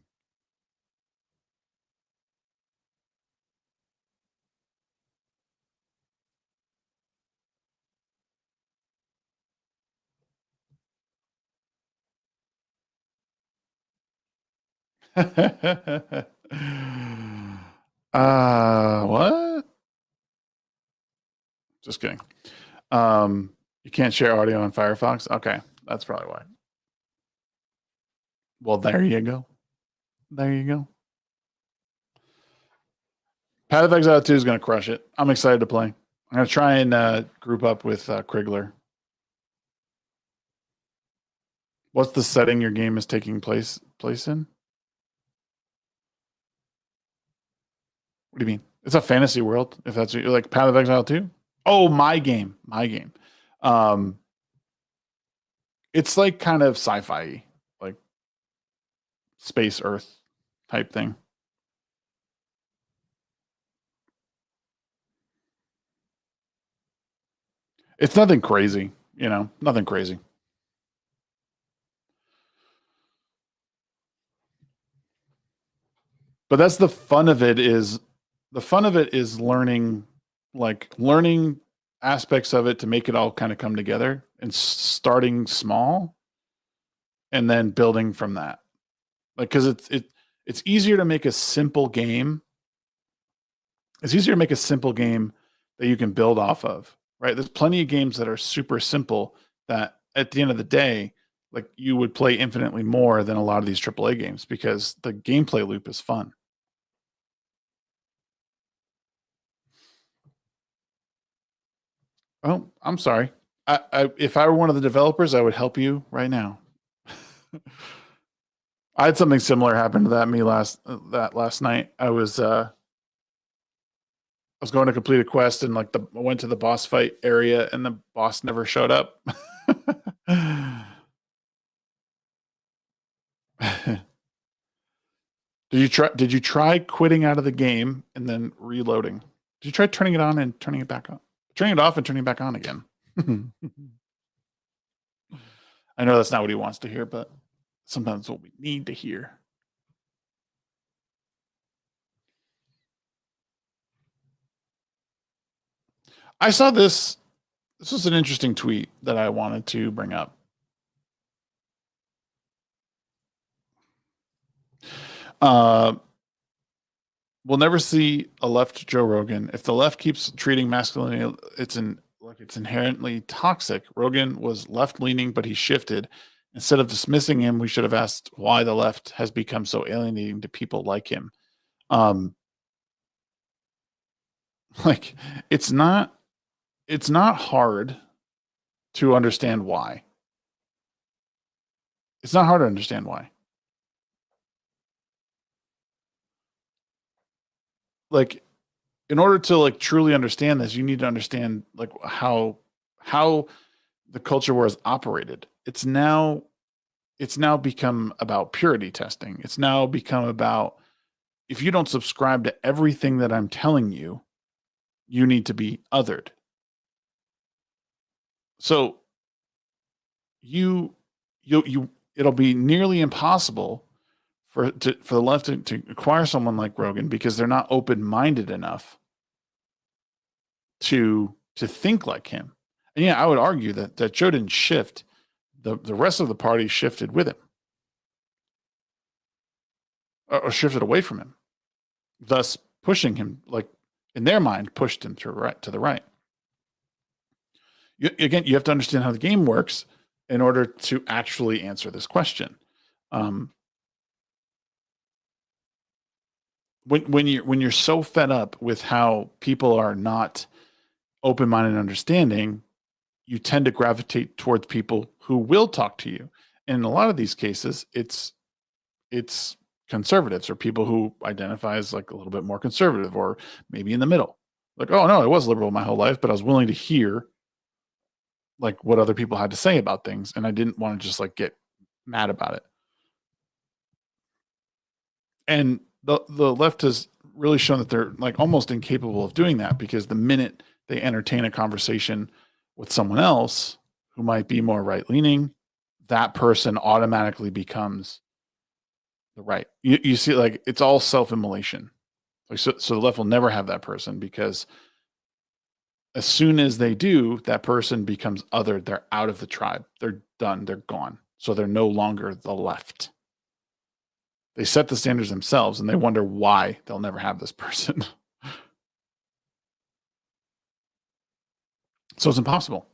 A: What? Just kidding. You can't share audio on Firefox? Okay, that's probably why. Well, there you go. There you go. Path of Exile 2 is going to crush it. I'm excited to play. I'm going to try and group up with Krigler. What's the setting your game is taking place in? What do you mean? It's a fantasy world. If that's what you're like, Path of Exile 2. Oh, my game. It's like kind of sci-fi, like space Earth type thing. It's nothing crazy, nothing crazy. But that's the fun of it is learning aspects of it to make it all kind of come together and starting small and then building from that. Like cuz it's easier to make a simple game. It's easier to make a simple game that you can build off of, right? There's plenty of games that are super simple that at the end of the day, like you would play infinitely more than a lot of these AAA games because the gameplay loop is fun. Oh, I'm sorry. If I were one of the developers, I would help you right now. I had something similar happen to last night. I was going to complete a quest and I went to the boss fight area and the boss never showed up. Did you try quitting out of the game and then reloading? Did you try turning it on and turning it back on? Turning it off and turning it back on again. I know that's not what he wants to hear, but sometimes what we need to hear. I saw this. This was an interesting tweet that I wanted to bring up. We'll never see a left Joe Rogan. If the left keeps treating masculinity, it's inherently toxic. Rogan was left-leaning, but he shifted. Instead of dismissing him, we should have asked why the left has become so alienating to people like him. Like it's not hard to understand why. It's not hard to understand why. Like in order to truly understand this, you need to understand how the culture war is operated. It's now become about purity testing. It's now become about if you don't subscribe to everything that I'm telling you, you need to be othered. So it'll be nearly impossible for the left to acquire someone like Rogan because they're not open-minded enough to think like him. And yeah, I would argue that Joe didn't shift. The rest of the party shifted with him. or shifted away from him, thus pushing him, like in their mind, pushed him to the right. Again, you have to understand how the game works in order to actually answer this question. When you're so fed up with how people are not open-minded and understanding, you tend to gravitate towards people who will talk to you. And in a lot of these cases, it's conservatives or people who identify as like a little bit more conservative or maybe in the middle. Like, oh no, I was liberal my whole life, but I was willing to hear like what other people had to say about things, and I didn't want to just like get mad about it. And the left has really shown that they're like almost incapable of doing that, because the minute they entertain a conversation with someone else who might be more right leaning, that person automatically becomes the right. You see, like it's all self-immolation. Like so the left will never have that person, because as soon as they do, that person becomes othered. They're out of the tribe. They're done. They're gone. So they're no longer the left. They set the standards themselves, and they wonder why they'll never have this person. So it's impossible.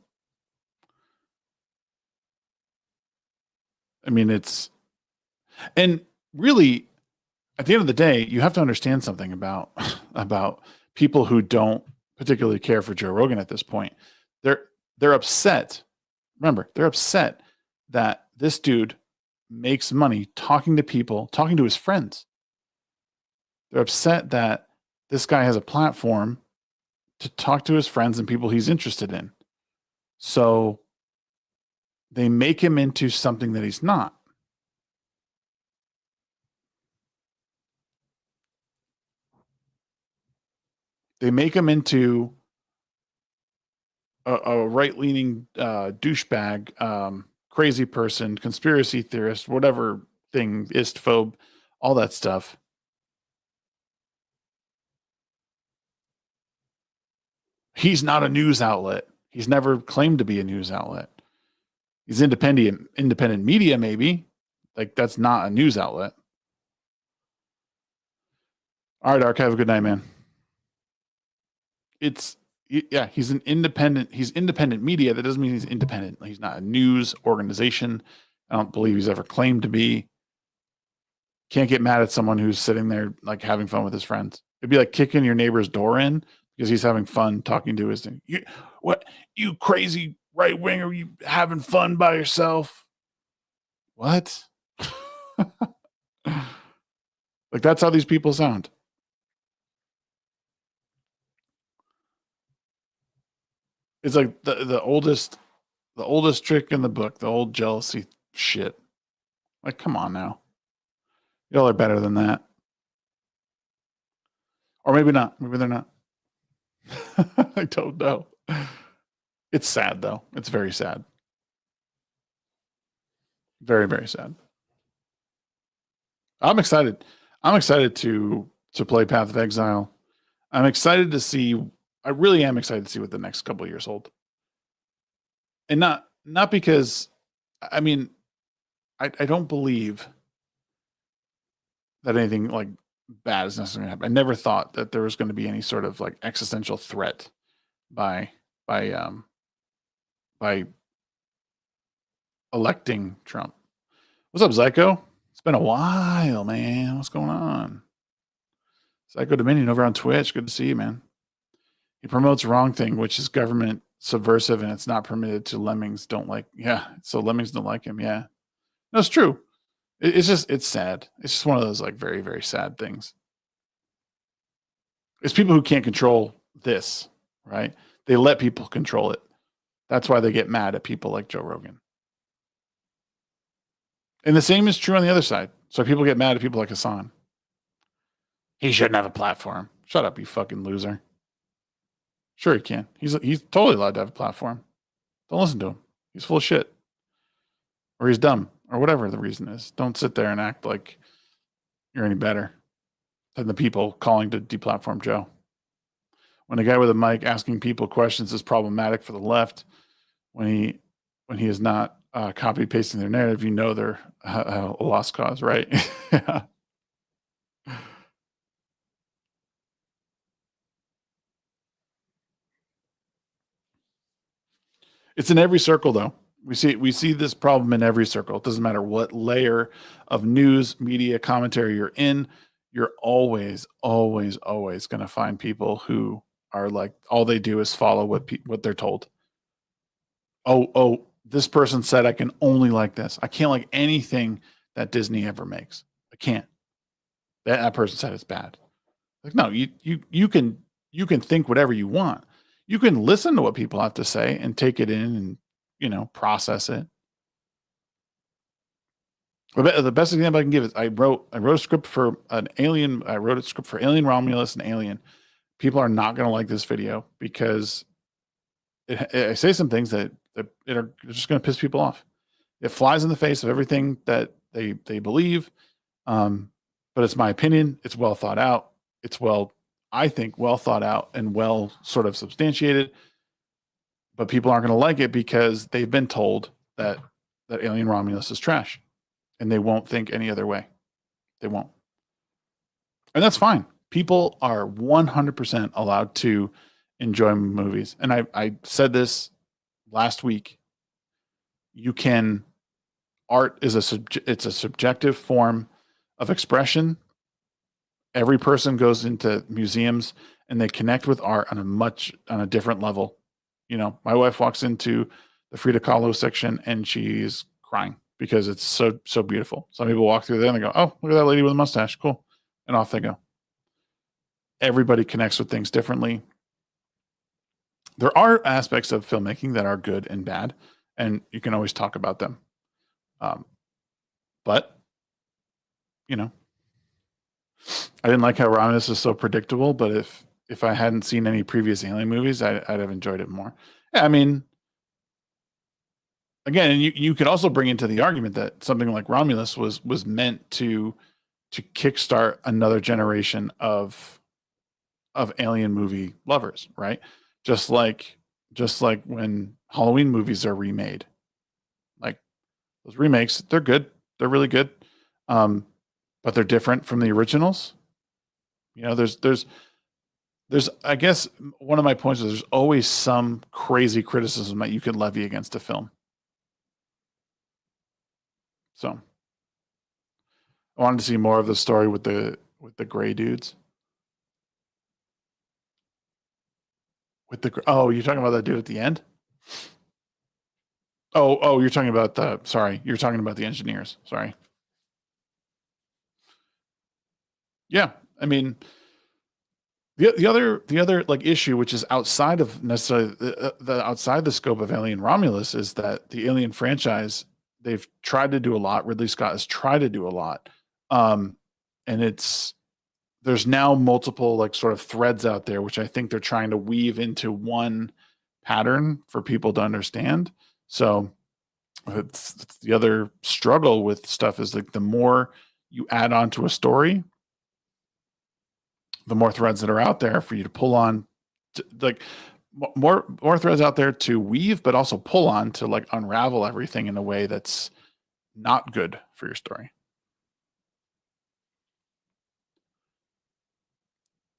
A: I mean, and really, at the end of the day, you have to understand something about people who don't particularly care for Joe Rogan at this point. They're upset. Remember, they're upset that this dude makes money talking to people, talking to his friends. They're upset that this guy has a platform to talk to his friends and people he's interested in. So they make him into something that he's not. They make him into a right-leaning douchebag, crazy person, conspiracy theorist, whatever thing, istphobe, all that stuff. He's not a news outlet. He's never claimed to be a news outlet. He's independent media, maybe. Like that's not a news outlet. All right, Ark, have a good night, man. He's independent media. That doesn't mean he's independent. He's not a news organization. I don't believe he's ever claimed to be. Can't get mad at someone who's sitting there like having fun with his friends. It'd be like kicking your neighbor's door in because he's having fun talking to his thing. You crazy right winger, you having fun by yourself? What? Like that's how these people sound. It's like the oldest trick in the book, the old jealousy shit. Like, come on now. Y'all are better than that. Or maybe not. Maybe they're not. I don't know. It's sad though. It's very sad. Very, very sad. I'm excited. I'm excited to play Path of Exile. I'm excited to see. I really am excited to see what the next couple of years hold. And not because, I mean, I don't believe that anything like bad is necessarily going to happen. I never thought that there was going to be any sort of like existential threat by electing Trump. What's up, Zyko? It's been a while, man. What's going on? Zyko Dominion over on Twitch. Good to see you, man. He promotes wrong thing, which is government subversive, and it's not permitted to lemmings don't like. Yeah, so lemmings don't like him. Yeah, no, it's true. It's sad. It's just one of those like very, very sad things. It's people who can't control this, right? They let people control it. That's why they get mad at people like Joe Rogan. And the same is true on the other side. So people get mad at people like Hassan. He shouldn't have a platform. Shut up, you fucking loser. Sure he can. He's totally allowed to have a platform. Don't listen to him. He's full of shit. Or he's dumb. Or whatever the reason is. Don't sit there and act like you're any better than the people calling to deplatform Joe. When a guy with a mic asking people questions is problematic for the left, when he is not copy pasting their narrative, you know they're a lost cause, right? Yeah. It's in every circle, though. We see this problem in every circle. It doesn't matter what layer of news, media, commentary you're in. You're always going to find people who are like, all they do is follow what they're told. Oh, this person said I can only like this. I can't like anything that Disney ever makes. I can't. That person said it's bad. Like, no, you can think whatever you want. You can listen to what people have to say and take it in and process it. The best example I can give is I wrote a script for an Alien. I wrote a script for Alien Romulus and Alien. People are not going to like this video because I say some things that are just going to piss people off. It flies in the face of everything that they believe. But it's my opinion. It's well thought out. It's I think, well thought out and well sort of substantiated. But people aren't going to like it because they've been told that Alien Romulus is trash, and they won't think any other way. They won't, and that's fine. People are 100% allowed to enjoy movies, and I said this last week. You can art is it's a subjective form of expression. Every person goes into museums and they connect with art on a different level. My wife walks into the Frida Kahlo section and she's crying because it's so beautiful. Some people walk through there and they go, "Oh, look at that lady with a mustache, cool," and off they go. Everybody connects with things differently. There are aspects of filmmaking that are good and bad, and you can always talk about them. But I didn't like how Romulus is so predictable. But if I hadn't seen any previous Alien movies, I'd have enjoyed it more. Yeah, I mean, again, you could also bring into the argument that something like Romulus was meant to kickstart another generation of Alien movie lovers, right? Just like when Halloween movies are remade, like those remakes, they're good, they're really good, but they're different from the originals. There's I guess one of my points is there's always some crazy criticism that you could levy against a film. So I wanted to see more of the story with the gray dudes. You're talking about that dude at the end? You're talking about you're talking about the engineers. Sorry. Yeah, I mean, the other like issue, which is outside of necessarily the outside the scope of Alien Romulus, is that the Alien franchise, they've tried to do a lot. Ridley Scott has tried to do a lot, and there's now multiple like sort of threads out there, which I think they're trying to weave into one pattern for people to understand. So it's the other struggle with stuff is like the more you add on to a story, the more threads that are out there for you to pull on, like more threads out there to weave, but also pull on to like unravel everything in a way that's not good for your story.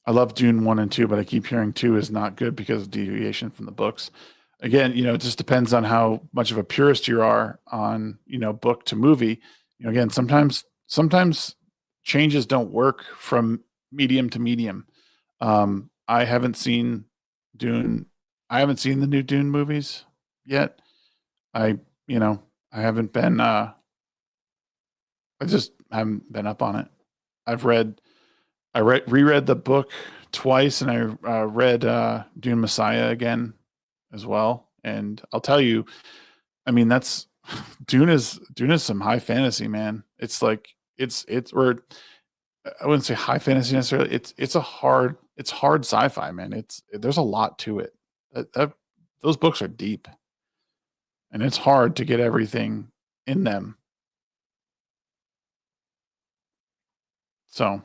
A: I love Dune 1 and 2, but I keep hearing 2 is not good because of deviation from the books. Again, it just depends on how much of a purist you are on, book to movie. Again, sometimes changes don't work from medium to medium. I haven't seen Dune. I haven't seen the new Dune movies yet. I, I haven't been, I just haven't been up on it. Reread the book twice, and I read Dune Messiah again as well. And I'll tell you, I mean, that's Dune is some high fantasy, man. It's like or I wouldn't say high fantasy necessarily. It's hard sci-fi, man. There's a lot to it. Those books are deep, and it's hard to get everything in them. So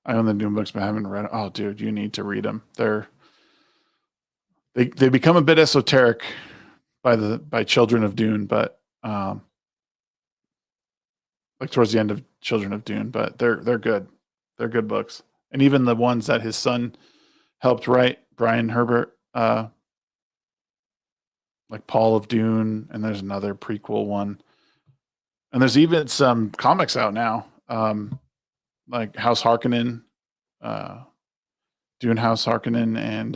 A: I own the Dune books, but I haven't read. Oh, dude, you need to read them. They become a bit esoteric by children of Dune, but like towards the end of Children of Dune, but they're good. They're good books. And even the ones that his son helped write, Brian Herbert, like Paul of Dune, and there's another prequel one. And there's even some comics out now, like House Harkonnen, uh, Dune House Harkonnen, and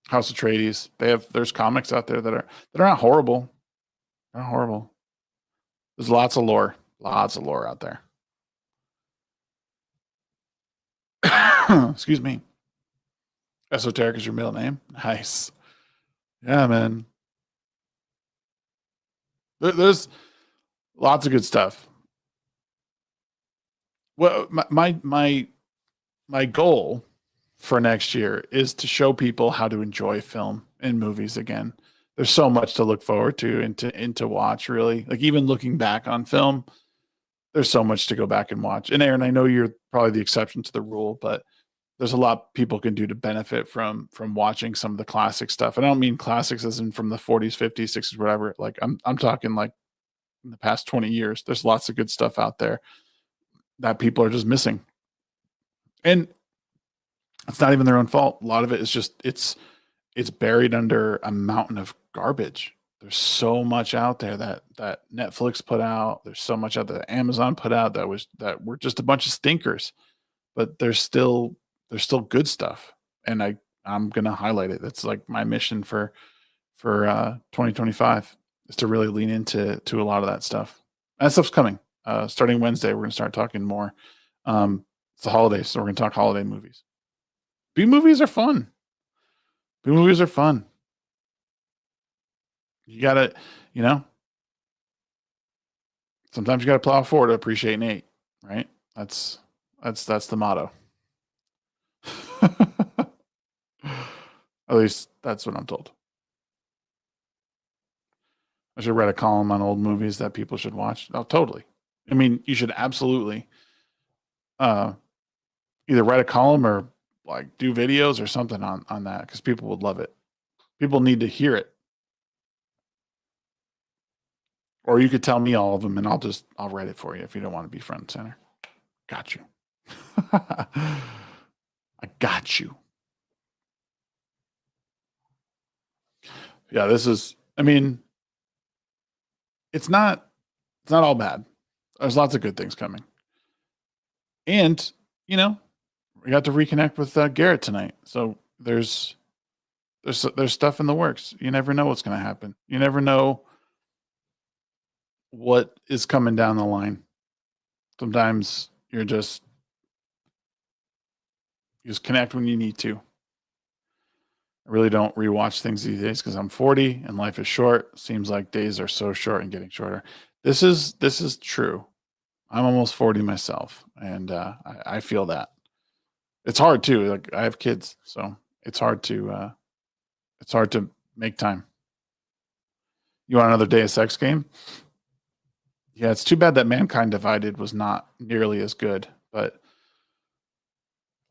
A: House Atreides. There's comics out there that are not horrible. They're not horrible. There's lots of lore out there. Excuse me. Esoteric is your middle name. Nice. Yeah, man. There's lots of good stuff. Well, my goal for next year is to show people how to enjoy film and movies again. There's so much to look forward to and to watch, really. Like even looking back on film, there's so much to go back and watch. And Aaron, I know you're probably the exception to the rule, but there's a lot people can do to benefit from watching some of the classic stuff. And I don't mean classics as in from the 40s, 50s, 60s, whatever. Like I'm talking like in the past 20 years. There's lots of good stuff out there that people are just missing. And it's not even their own fault. A lot of it is just it's buried under a mountain of garbage. There's so much out there that Netflix put out. There's so much out there that Amazon put out that were just a bunch of stinkers. But there's still good stuff, and I'm gonna highlight it. That's like my mission for 2025 is to really lean into a lot of that stuff. And that stuff's coming. Starting Wednesday, we're gonna start talking more. It's the holidays, so we're gonna talk holiday movies. B movies are fun. B movies are fun. You gotta, you know, sometimes you gotta plow forward to appreciate Nate, right? That's the motto. At least that's what I'm told. I should write a column on old movies that people should watch. Oh, totally. I mean, you should absolutely uh, either write a column or like do videos or something on that because people would love it. People need to hear it. Or you could tell me all of them and I'll write it for you if you don't want to be front and center. Got you. I got you. Yeah, I mean, it's not all bad. There's lots of good things coming. And, you know, we got to reconnect with Garrett tonight. So there's stuff in the works. You never know what's going to happen. You never know what is coming down the line. Sometimes you just connect when you need to. I really don't rewatch things these days because I'm 40 and life is short. Seems like days are so short and getting shorter. This is true. I'm almost 40 myself, and I feel that. It's hard too. Like I have kids, so it's hard to make time. You want another Deus Ex game? Yeah, it's too bad that Mankind Divided was not nearly as good, but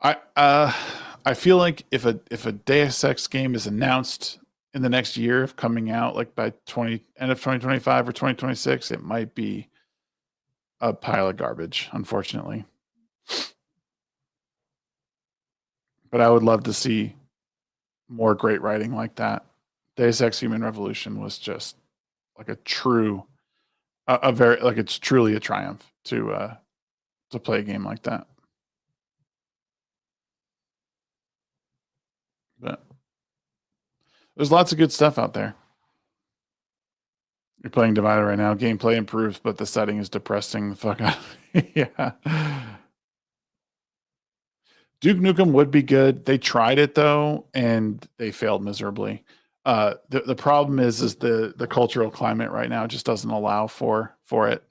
A: I feel like if a Deus Ex game is announced in the next year of coming out, like by end of 2025 or 2026, it might be a pile of garbage, unfortunately. But I would love to see more great writing like that. Deus Ex Human Revolution was just like a very like it's truly a triumph to play a game like that. But there's lots of good stuff out there. You're playing Divided right now. Gameplay improves, but the setting is depressing the fuck out. Yeah. Duke Nukem would be good. They tried it though, and they failed miserably. The problem is the cultural climate right now just doesn't allow for it.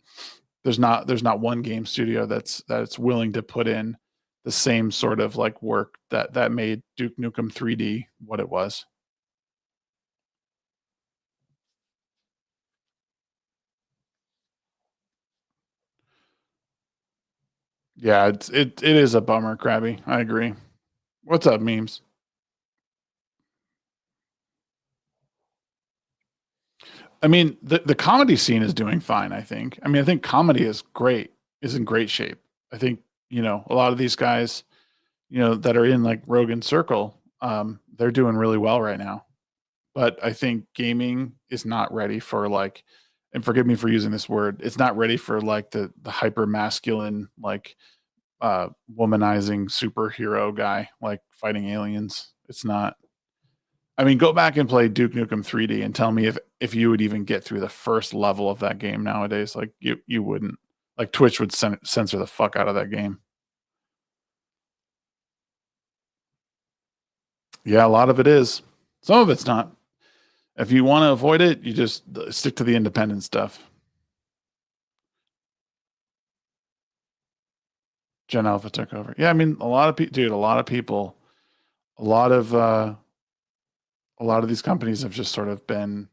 A: There's not one game studio that's willing to put in the same sort of like work that made Duke Nukem 3D what it was. Yeah, it is a bummer, Krabby. I agree. What's up, memes? I mean, the comedy scene is doing fine, I think. I mean, I think comedy is great, is in great shape. I think, a lot of these guys, that are in like Rogan's circle, they're doing really well right now. But I think gaming is not ready for like, and forgive me for using this word, it's not ready for like the hyper masculine, like womanizing superhero guy, like fighting aliens. It's not. I mean, go back and play Duke Nukem 3D and tell me if you would even get through the first level of that game nowadays. Like you wouldn't. Like Twitch would censor the fuck out of that game. Yeah, a lot of it is. Some of it's not. If you want to avoid it, you just stick to the independent stuff. Gen Alpha took over. Yeah, I mean, a lot of people, dude. A lot of people, a lot of these companies have just sort of been,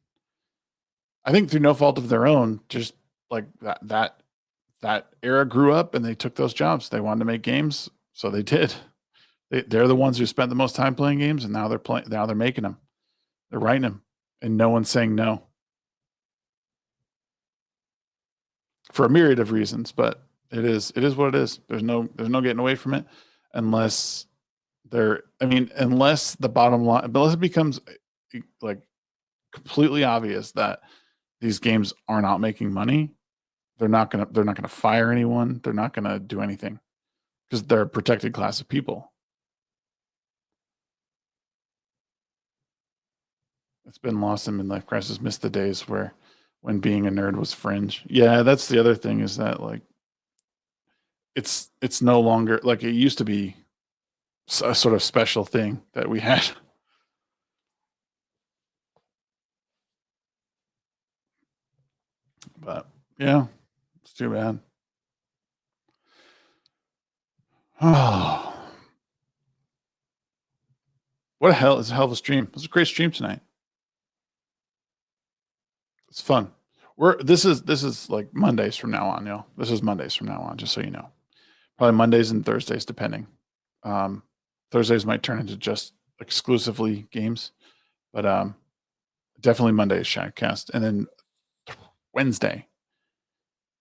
A: I think, through no fault of their own, just like that era grew up and they took those jobs. They wanted to make games, so they did. They're the ones who spent the most time playing games, and now they're playing. Now they're making them. They're writing them, and no one's saying no for a myriad of reasons. But it is what it is. There's no getting away from it, unless unless the bottom line, unless it becomes like completely obvious that these games are not making money. They're not gonna fire anyone. They're not gonna do anything because they're a protected class of people. It's been lost in midlife crisis. Missed the days when being a nerd was fringe. Yeah, that's the other thing, is that like it's no longer like it used to be a sort of special thing that we had. But yeah, it's too bad. Oh, what a hell is a hell of a stream. It was a great stream tonight. It's fun. This is like Mondays from now on, yo. This is Mondays from now on, just so you know. Probably Mondays and Thursdays, depending. Um, Thursdays might turn into just exclusively games, but definitely Monday is SHAGCast, and then Wednesday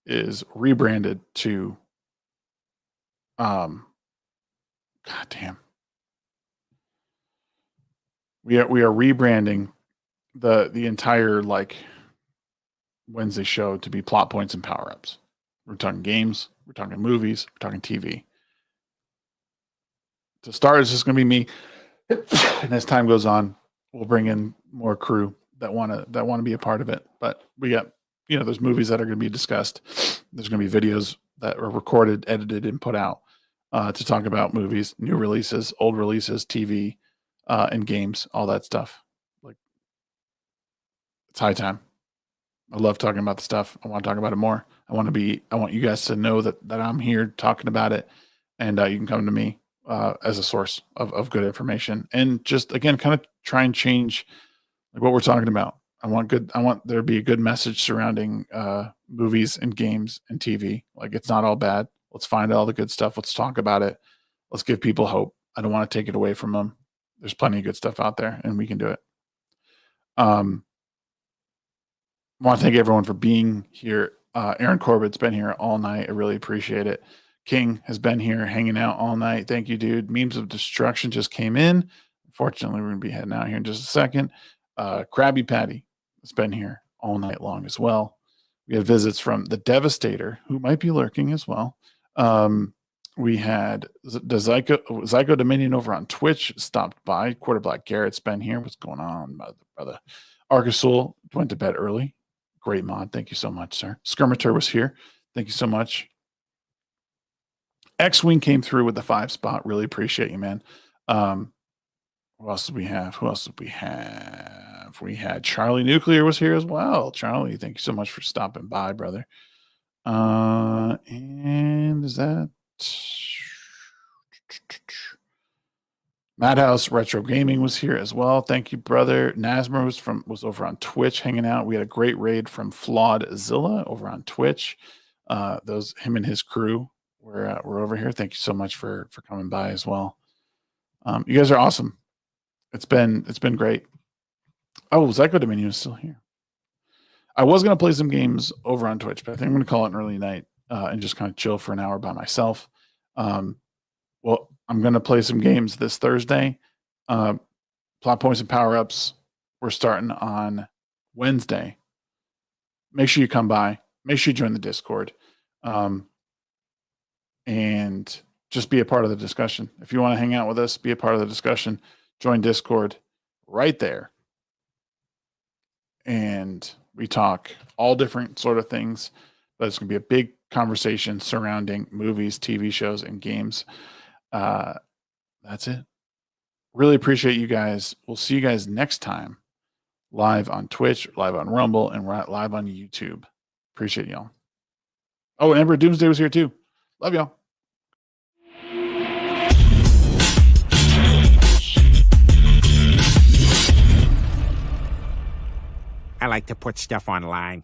A: is rebranded to God damn. We are rebranding the entire like Wednesday show to be plot points and power ups. We're talking games, we're talking movies, we're talking TV. To start, it's just going to be me, and as time goes on, we'll bring in more crew that want to be a part of it. But we got there's movies that are going to be discussed. There's going to be videos that are recorded, edited, and put out to talk about movies, new releases, old releases, TV, and games, all that stuff. Like, it's high time. I love talking about the stuff. I want to talk about it more. I want you guys to know that I'm here talking about it, and you can come to me as a source of good information, and just again, kind of try and change like what we're talking about. I want there to be a good message surrounding movies and games and TV. Like, it's not all bad. Let's find all the good stuff. Let's talk about it. Let's give people hope. I don't want to take it away from them. There's plenty of good stuff out there, and we can do it. I want to thank everyone for being here. Aaron Corbett's been here all night. I really appreciate it. King has been here hanging out all night. Thank you, dude. Memes of Destruction just came in. Unfortunately, we're going to be heading out here in just a second. Krabby Patty has been here all night long as well. We had visits from the Devastator, who might be lurking as well. We had the Zyko Dominion over on Twitch stopped by. Quarter Black Garrett's been here. What's going on, brother? Arcasul went to bed early. Great mod. Thank you so much, sir. Skirmiter was here. Thank you so much. X-Wing came through with the 5 spot. Really appreciate you, man. Who else did we have? We had Charlie Nuclear was here as well. Charlie, thank you so much for stopping by, brother. And is that Madhouse Retro Gaming was here as well. Thank you, brother. Nasmer was over on Twitch hanging out. We had a great raid from Flawed Zilla over on Twitch. Him and his crew were over here. Thank you so much for coming by as well. You guys are awesome. It's been great. Oh, Zyko Dominion is still here. I was going to play some games over on Twitch, but I think I'm going to call it an early night and just kind of chill for an hour by myself. Well, I'm going to play some games this Thursday. Plot points and power ups. We're starting on Wednesday. Make sure you come by. Make sure you join the Discord. And just be a part of the discussion. If you want to hang out with us, be a part of the discussion. Join Discord right there. And we talk all different sort of things, but it's going to be a big conversation surrounding movies, TV shows, and games. That's it. Really appreciate you guys. We'll see you guys next time live on Twitch, live on Rumble, and live on YouTube. Appreciate y'all. Oh, and EmperorDoomsDay was here too. Love y'all.
B: I like to put stuff online.